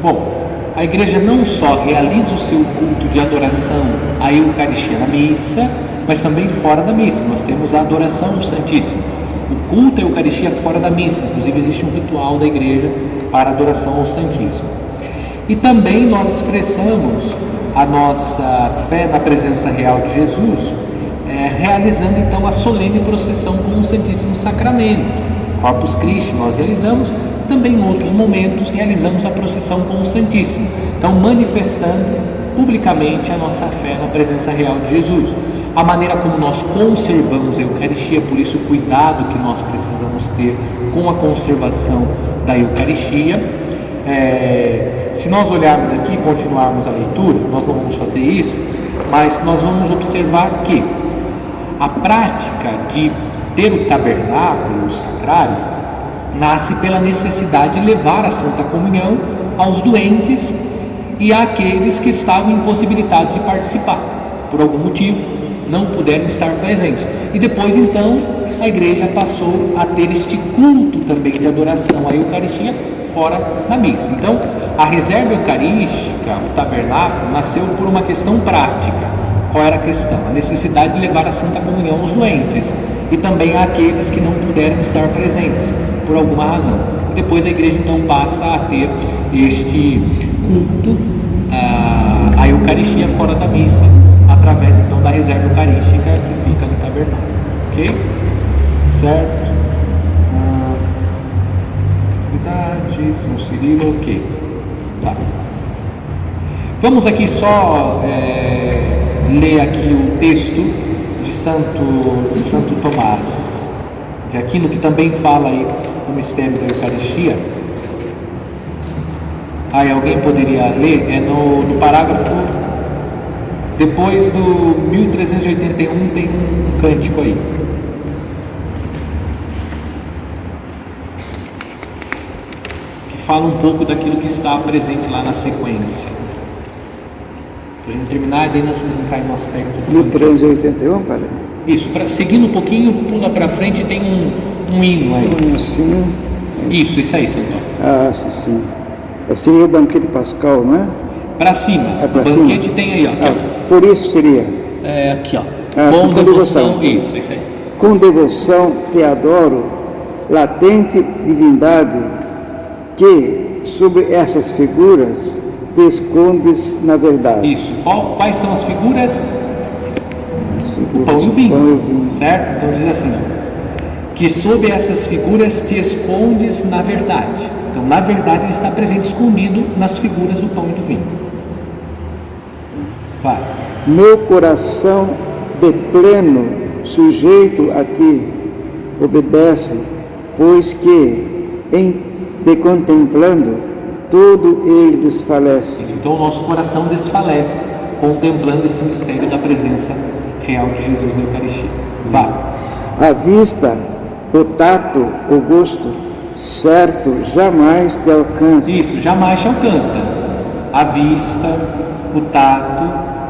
bom, a igreja não só realiza o seu culto de adoração à Eucaristia na missa, mas também fora da missa. Nós temos a adoração ao Santíssimo. O culto à Eucaristia fora da missa, inclusive existe um ritual da igreja para a adoração ao Santíssimo. E também nós expressamos a nossa fé na presença real de Jesus, realizando então a solene procissão com o Santíssimo Sacramento. Corpus Christi nós realizamos, também em outros momentos realizamos a procissão com o Santíssimo. Então manifestando publicamente a nossa fé na presença real de Jesus. A maneira como nós conservamos a Eucaristia, por isso o cuidado que nós precisamos ter com a conservação da Eucaristia. Se nós olharmos aqui e continuarmos a leitura, nós não vamos fazer isso, mas nós vamos observar que a prática de ter o tabernáculo, o sacrário, nasce pela necessidade de levar a Santa Comunhão aos doentes e àqueles que estavam impossibilitados de participar, por algum motivo, não puderam estar presentes. E depois, então, a igreja passou a ter este culto também de adoração à Eucaristia fora da missa. Então, a reserva eucarística, o tabernáculo, nasceu por uma questão prática. Qual era a questão? A necessidade de levar a Santa Comunhão aos doentes e também àqueles que não puderam estar presentes por alguma razão. E depois a igreja então passa a ter este culto à Eucaristia fora da missa, através então da reserva eucarística que fica no tabernáculo, ok? Certo? São Cirilo, ok. Tá. Vamos aqui só ler aqui o texto de Santo Tomás de Aquino, que também fala aí do mistério da Eucaristia. Aí alguém poderia ler? É no parágrafo depois do 1381, tem um cântico aí. Fala um pouco daquilo que está presente lá na sequência. Para a gente terminar, e daí nós vamos entrar em um aspecto. 1381, padre? Isso, seguindo um pouquinho, pula para frente e tem um hino aí. Sim. Isso aí, Santão. Ah, sim. Seria o banquete pascal, não é? Para cima. Pra o banquete cima? tem aí, ó. Por isso seria. Aqui, ó. Com devoção. Isso aí. Com devoção te adoro, latente divindade, que sobre essas figuras te escondes na verdade. Isso. Quais são as figuras? O pão e o vinho. Certo? Então diz assim, que sob essas figuras te escondes na verdade. Então, na verdade, ele está presente, escondido nas figuras do pão e do vinho. Vai. Meu coração de pleno sujeito a ti obedece, pois que em te contemplando, todo ele desfalece. Isso, então o nosso coração desfalece contemplando esse mistério da presença real de Jesus na Eucaristia. Vá. A vista, o tato, o gosto certo jamais te alcança. Isso, jamais te alcança. A vista, o tato,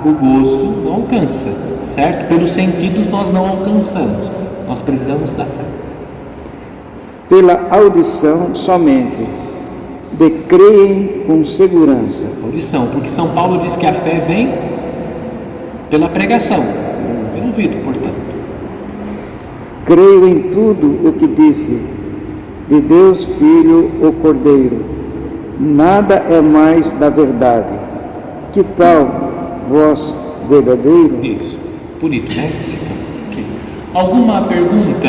o gosto não alcança, certo? Pelos sentidos nós não alcançamos. Nós precisamos da fé. Pela audição somente, de creem com segurança. Audição, porque São Paulo diz que a fé vem pela pregação, pelo ouvido, portanto. Creio em tudo o que disse, de Deus Filho o Cordeiro. Nada é mais da verdade. Que tal vós verdadeiro? Isso, bonito, né? Okay. Alguma pergunta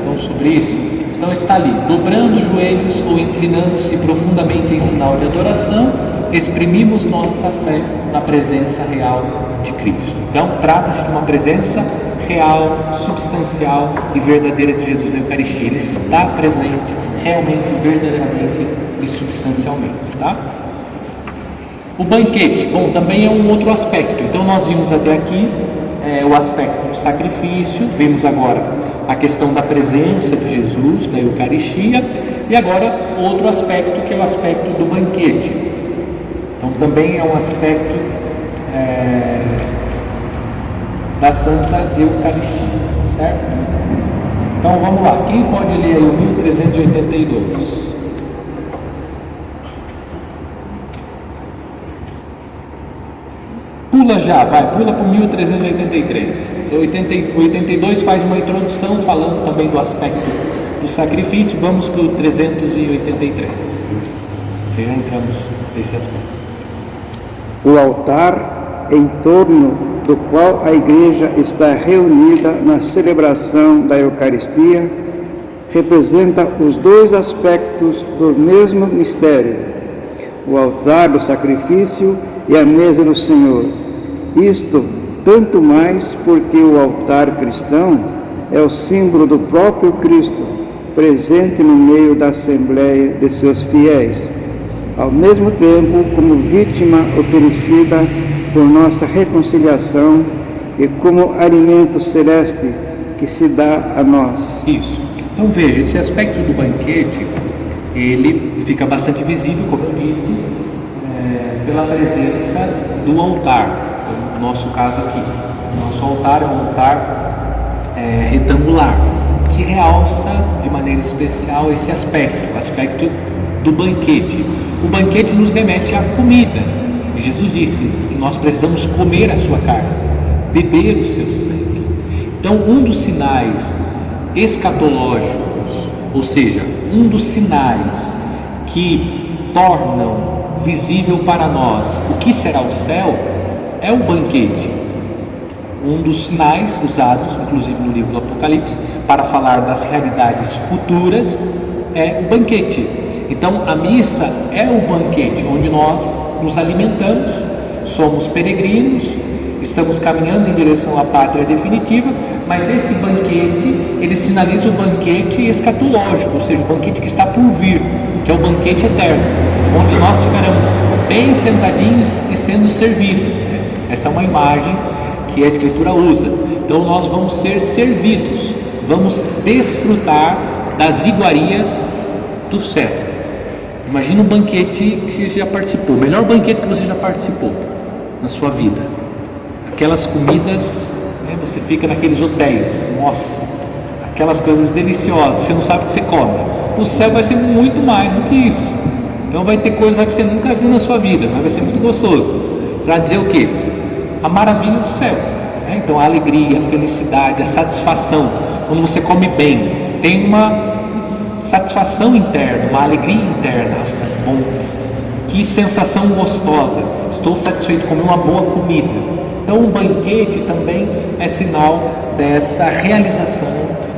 então, sobre isso? Então está ali, dobrando os joelhos ou inclinando-se profundamente em sinal de adoração, exprimimos nossa fé na presença real de Cristo. Então trata-se de uma presença real, substancial e verdadeira de Jesus na Eucaristia. Ele está presente realmente, verdadeiramente e substancialmente, tá? O banquete, bom, também é um outro aspecto. Então nós vimos até aqui o aspecto do sacrifício, vimos agora a questão da presença de Jesus, da Eucaristia, e agora outro aspecto que é o aspecto do banquete. Então também é um aspecto da Santa Eucaristia, certo? Então vamos lá, quem pode ler aí o 1382? Pula já, pula para o 1383. O 82 faz uma introdução falando também do aspecto do sacrifício. Vamos para o 383. E já entramos nesse aspecto. O altar em torno do qual a Igreja está reunida na celebração da Eucaristia representa os dois aspectos do mesmo mistério: o altar do sacrifício e a mesa do Senhor. Isto tanto mais porque o altar cristão é o símbolo do próprio Cristo, presente no meio da Assembleia de seus fiéis, ao mesmo tempo como vítima oferecida por nossa reconciliação e como alimento celeste que se dá a nós. Isso. Então veja, esse aspecto do banquete, ele fica bastante visível, como eu disse, pela presença do altar. No nosso caso aqui, o nosso altar é um altar retangular, que realça de maneira especial esse aspecto, o aspecto do banquete. O banquete nos remete à comida. Jesus disse que nós precisamos comer a sua carne, beber o seu sangue. Então, um dos sinais escatológicos, ou seja, um dos sinais que tornam visível para nós o que será o céu, é o banquete. Um dos sinais usados, inclusive no livro do Apocalipse, para falar das realidades futuras, é o banquete. Então, a missa é o banquete, onde nós nos alimentamos, somos peregrinos, estamos caminhando em direção à pátria definitiva, mas esse banquete, ele sinaliza o banquete escatológico, ou seja, o banquete que está por vir, que é o banquete eterno, onde nós ficaremos bem sentadinhos e sendo servidos. Essa é uma imagem que a Escritura usa. Então nós vamos ser servidos, vamos desfrutar das iguarias do céu. Imagina um banquete que você já participou, o melhor banquete que você já participou na sua vida. Aquelas comidas, você fica naqueles hotéis, nossa, aquelas coisas deliciosas, você não sabe o que você come. O céu vai ser muito mais do que isso. Então vai ter coisas lá que você nunca viu na sua vida, mas vai ser muito gostoso. Para dizer o quê? A maravilha do céu. Então a alegria, a felicidade, a satisfação, quando você come bem, tem uma satisfação interna, uma alegria interna. Nossa, que sensação gostosa, estou satisfeito, comer uma boa comida. Então o banquete também é sinal dessa realização,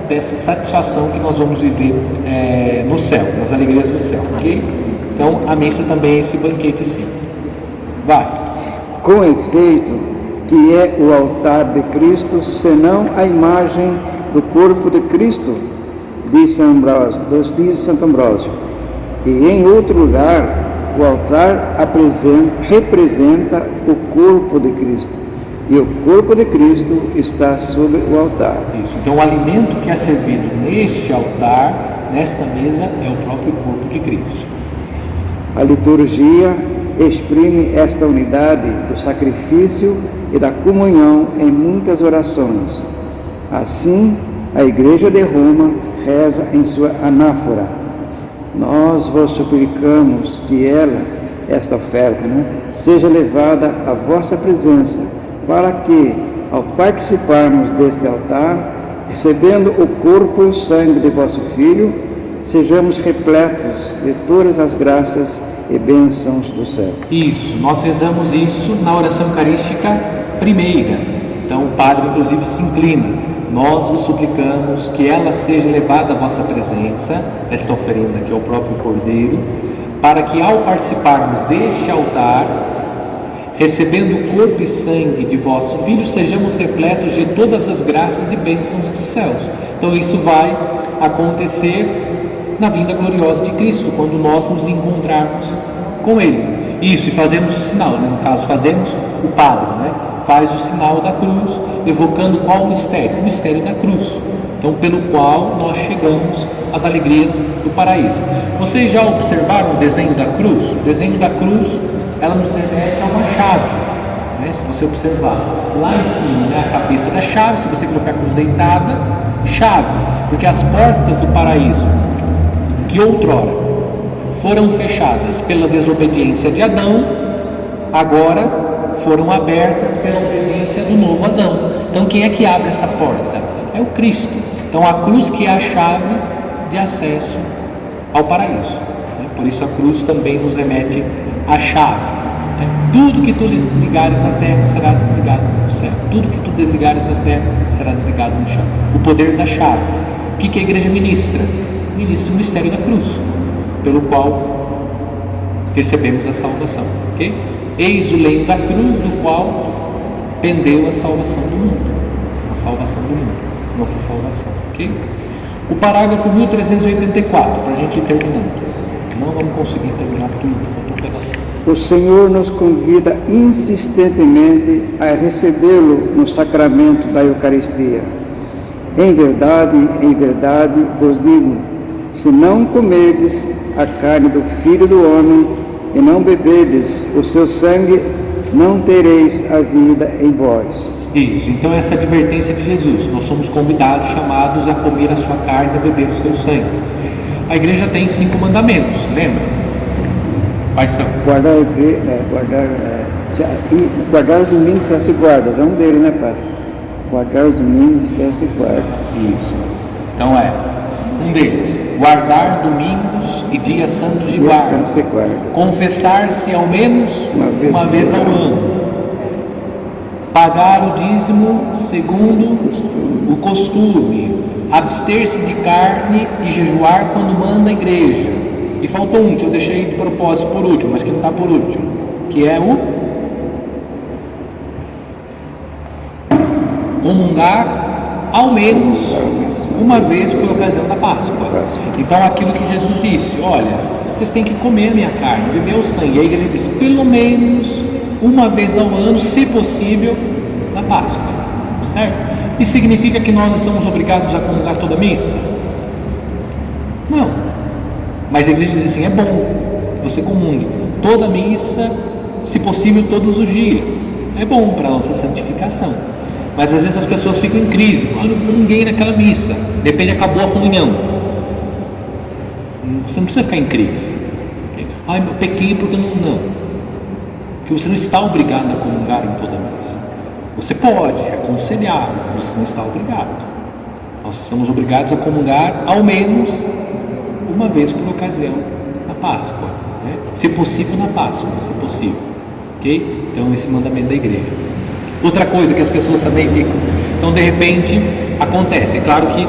dessa satisfação que nós vamos viver no céu, nas alegrias do céu, ok? Então a missa também é esse banquete sim. Vai. Com efeito, que é o altar de Cristo, senão a imagem do corpo de Cristo, diz Santo Ambrósio. E em outro lugar, o altar representa o corpo de Cristo, e o corpo de Cristo está sobre o altar. Isso. Então o alimento que é servido neste altar nesta mesa é o próprio corpo de Cristo. A liturgia exprime esta unidade do sacrifício e da comunhão em muitas orações. Assim, a Igreja de Roma reza em sua anáfora: nós vos suplicamos que esta oferta, seja levada à vossa presença, para que, ao participarmos deste altar, recebendo o corpo e o sangue de vosso Filho, sejamos repletos de todas as graças e bênçãos do céu. Isso, nós rezamos isso na oração eucarística primeira. Então o Padre inclusive se inclina: nós vos suplicamos que ela seja levada à vossa presença, esta oferenda que é o próprio Cordeiro, para que ao participarmos deste altar, recebendo o corpo e sangue de vosso Filho, sejamos repletos de todas as graças e bênçãos dos céus. Então isso vai acontecer na vinda gloriosa de Cristo, quando nós nos encontrarmos com Ele. Isso, e fazemos o sinal, no caso fazemos, o Padre faz o sinal da cruz, evocando qual mistério? O mistério da cruz, então pelo qual nós chegamos às alegrias do paraíso. Vocês já observaram o desenho da cruz? O desenho da cruz, ela nos remete a uma chave, se você observar lá em cima, a cabeça da chave, se você colocar a cruz deitada, chave, porque as portas do paraíso, que outrora foram fechadas pela desobediência de Adão, agora foram abertas pela obediência do novo Adão. Então quem é que abre essa porta? É o Cristo. Então a cruz que é a chave de acesso ao paraíso. Por isso a cruz também nos remete à chave. Tudo que tu ligares na terra será desligado no céu. Tudo que tu desligares na terra será desligado no chão. O poder das chaves. O que a igreja ministra? Ministra o mistério da cruz, pelo qual recebemos a salvação. Okay? Eis o leito da cruz, do qual pendeu a salvação do mundo. A salvação do mundo, nossa salvação. Okay? O parágrafo 1384, para a gente ir terminando. Não vamos conseguir terminar tudo, faltou um pedacinho. O Senhor nos convida insistentemente a recebê-lo no sacramento da Eucaristia. Em verdade vos digo: se não comerdes a carne do Filho do Homem e não beberdes o seu sangue, não tereis a vida em vós. Isso, então essa advertência de Jesus: nós somos convidados, chamados a comer a sua carne e a beber o seu sangue. A igreja tem 5 mandamentos, lembra? Quais são? Guardar os domingos, festa e guarda. É um deles, Padre? Guardar os domingos, festa e guarda. Isso. Então um deles: guardar domingos e dias santos de guarda. Confessar-se ao menos uma vez ao ano. Pagar o dízimo segundo o costume. Abster-se de carne e jejuar quando manda a igreja. E faltou um que eu deixei de propósito por último, mas que não está por último, que é o comungar ao menos uma vez por ocasião da Páscoa. Então aquilo que Jesus disse: olha, vocês têm que comer a minha carne, beber o sangue. E a igreja diz: pelo menos uma vez ao ano, se possível, na Páscoa, certo? Isso significa que nós estamos obrigados a comungar toda a missa? Não. Mas a igreja diz assim: é bom que você comungue toda a missa, se possível todos os dias. É bom para a nossa santificação. Mas às vezes as pessoas ficam em crise: eu não comunguei naquela missa, de repente acabou a comunhão. Você não precisa ficar em crise. Eu pequei porque não. Porque você não está obrigado a comungar em toda a missa. Você pode aconselhar, você não está obrigado. Nós estamos obrigados a comungar ao menos uma vez por ocasião na Páscoa, se possível na Páscoa, se possível. Ok? Então esse mandamento da igreja. Outra coisa que as pessoas também ficam, então de repente acontece, é claro que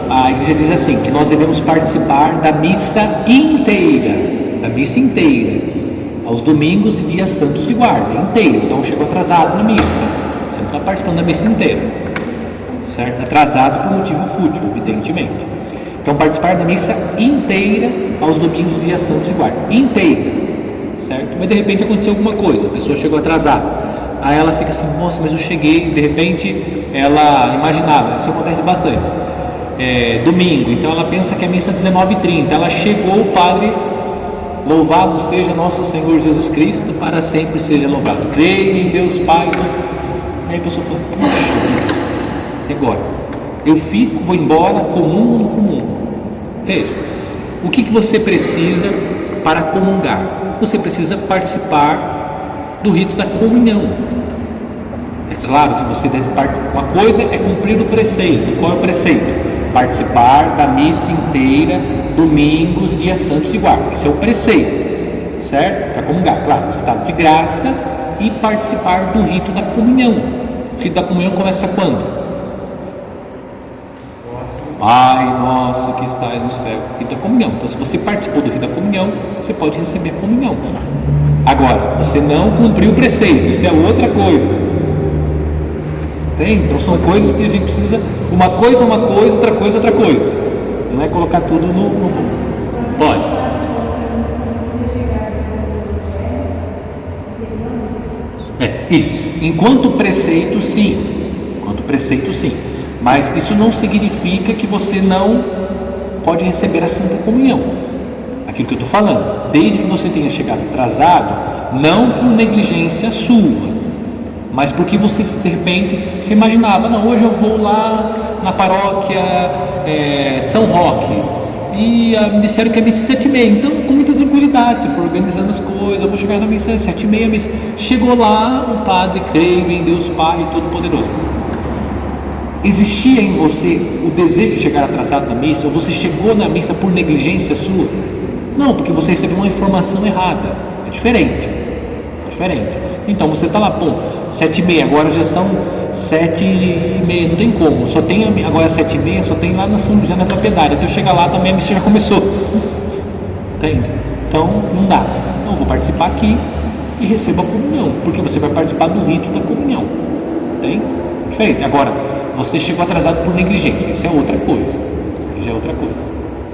a igreja diz assim, que nós devemos participar da missa inteira, aos domingos e dias santos de guarda, inteiro. Então chegou atrasado na missa, você não está participando da missa inteira, certo? Atrasado por motivo fútil, evidentemente. Então participar da missa inteira aos domingos e dias santos de guarda, inteira, certo? Mas de repente aconteceu alguma coisa, a pessoa chegou atrasada. Aí ela fica assim: nossa, mas eu cheguei, de repente ela imaginava, isso acontece bastante, domingo, então ela pensa que a missa é 19h30, ela chegou, o padre, louvado seja nosso Senhor Jesus Cristo, para sempre seja louvado, creio em Deus Pai. Aí a pessoa fala, puxa, e agora? Eu fico, vou embora, comungo ou não comungo? Veja, o que você precisa para comungar? Você precisa participar do rito da comunhão. É claro que você deve participar. Uma coisa é cumprir o preceito. Qual é o preceito? Participar da missa inteira, domingos, dias santos e guarda. Esse é o preceito, certo? Para comungar, claro, o estado de graça e participar do rito da comunhão. O rito da comunhão começa quando? Pai nosso que estás no céu. Rito da comunhão. Então, se você participou do rito da comunhão, você pode receber a comunhão. Agora, você não cumpriu o preceito, isso é outra coisa. Entende? Então, são coisas que a gente precisa. Uma coisa, outra coisa. Não é colocar tudo no. Pode. Isso. Enquanto preceito, sim. Mas isso não significa que você não pode receber a Santa Comunhão. Aquilo que eu estou falando, desde que você tenha chegado atrasado, não por negligência sua, mas porque você, de repente, você imaginava, não, hoje eu vou lá na paróquia São Roque, e me disseram que é missa 7h30, então com muita tranquilidade, se for organizando as coisas, eu vou chegar na missa 7h30, a missa. Chegou lá, o padre, creio em Deus Pai Todo-Poderoso. Existia em você o desejo de chegar atrasado na missa, ou você chegou na missa por negligência sua? Não, porque você recebeu uma informação errada. É diferente. Então você está lá, 7h30, agora já são 7h30, não tem como, só tem agora 7h30, só tem lá na São José na Propriedade. Até eu chegar lá também a missa já começou. Entende? Então não dá. Então eu vou participar aqui e recebo a comunhão, porque você vai participar do rito da comunhão. Tem? Diferente. Agora, você chegou atrasado por negligência, isso é outra coisa. Já é outra coisa.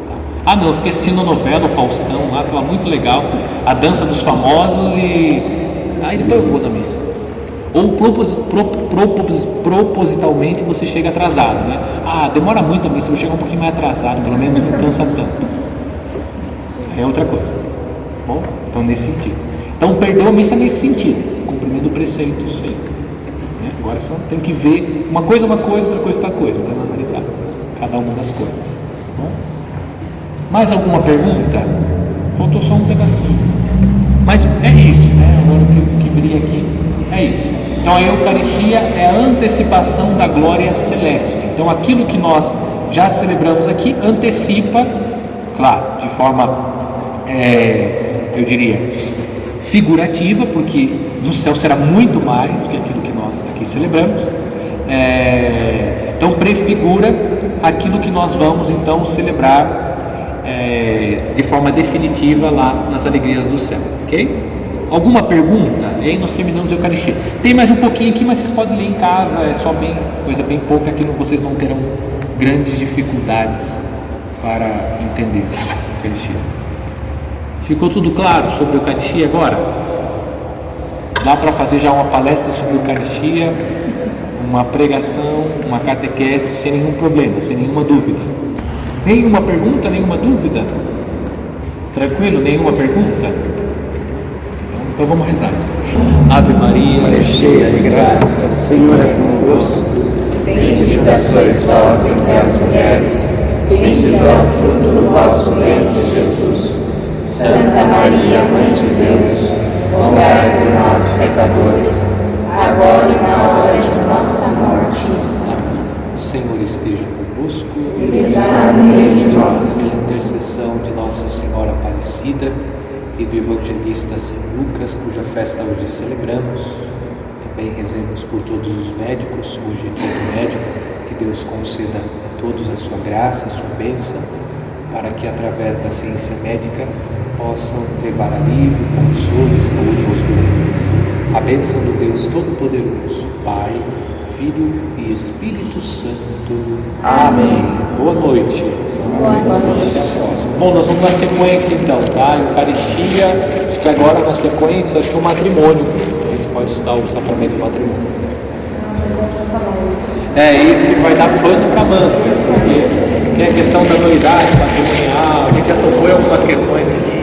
Tá? Ah não, eu fiquei assistindo a novela, o Faustão lá, estava muito legal, a dança dos famosos, e aí depois eu vou na missa. Ou propositalmente você chega atrasado, né? Ah, demora muito a missa, eu vou chegar um pouquinho mais atrasado, pelo menos não cansa tanto. É outra coisa. Bom, então nesse sentido. Então perdoa a missa nesse sentido, cumprimento do preceito, sim. Agora só tem que ver uma coisa, outra coisa, outra coisa. Então analisar cada uma das coisas. Bom? Mais alguma pergunta? Faltou só um pedacinho. Mas é isso, né? Agora o que viria aqui é isso. Então a Eucaristia é a antecipação da glória celeste. Então aquilo que nós já celebramos aqui antecipa, claro, de forma, eu diria, figurativa, porque no céu será muito mais do que aquilo que nós aqui celebramos. Então prefigura aquilo que nós vamos então celebrar de forma definitiva lá nas alegrias do céu, ok? Alguma pergunta? E aí nós terminamos a Eucaristia. Tem mais um pouquinho aqui, mas vocês podem ler em casa, é só coisa bem pouca, aqui vocês não terão grandes dificuldades para entender a Eucaristia. Ficou tudo claro sobre a Eucaristia agora? Dá para fazer já uma palestra sobre a Eucaristia, uma pregação, uma catequese sem nenhum problema, sem nenhuma dúvida. Nenhuma pergunta, nenhuma dúvida? Tranquilo? Nenhuma pergunta? Então vamos rezar. Ave Maria, cheia de graça, Senhor é convosco. Bendita sois vós entre as mulheres, bendito é o fruto do vosso ventre, Jesus. Santa Maria, Mãe de Deus, rogai por nós, pecadores, agora e na hora de nossa morte. O Senhor esteja convosco. Ele está no meio de nós. Intercessão de Nossa Senhora Aparecida e do evangelista São Lucas, cuja festa hoje celebramos. Também rezemos por todos os médicos, hoje é dia do médico, que Deus conceda a todos a sua graça, a sua bênção, para que através da ciência médica possam levar alívio, consolo e saúde aos doentes. A bênção do Deus Todo-Poderoso, Pai, Filho e Espírito Santo. Amém. Boa noite. Boa noite. Até a próxima. Bom, nós vamos na sequência então, tá? Eucaristia, acho que agora na sequência, acho que o matrimônio. A gente pode estudar o sacramento do matrimônio. falar isso. Esse vai dar pano para manga, porque tem a questão da anuidade patrimonial, a gente já tocou em algumas questões aqui.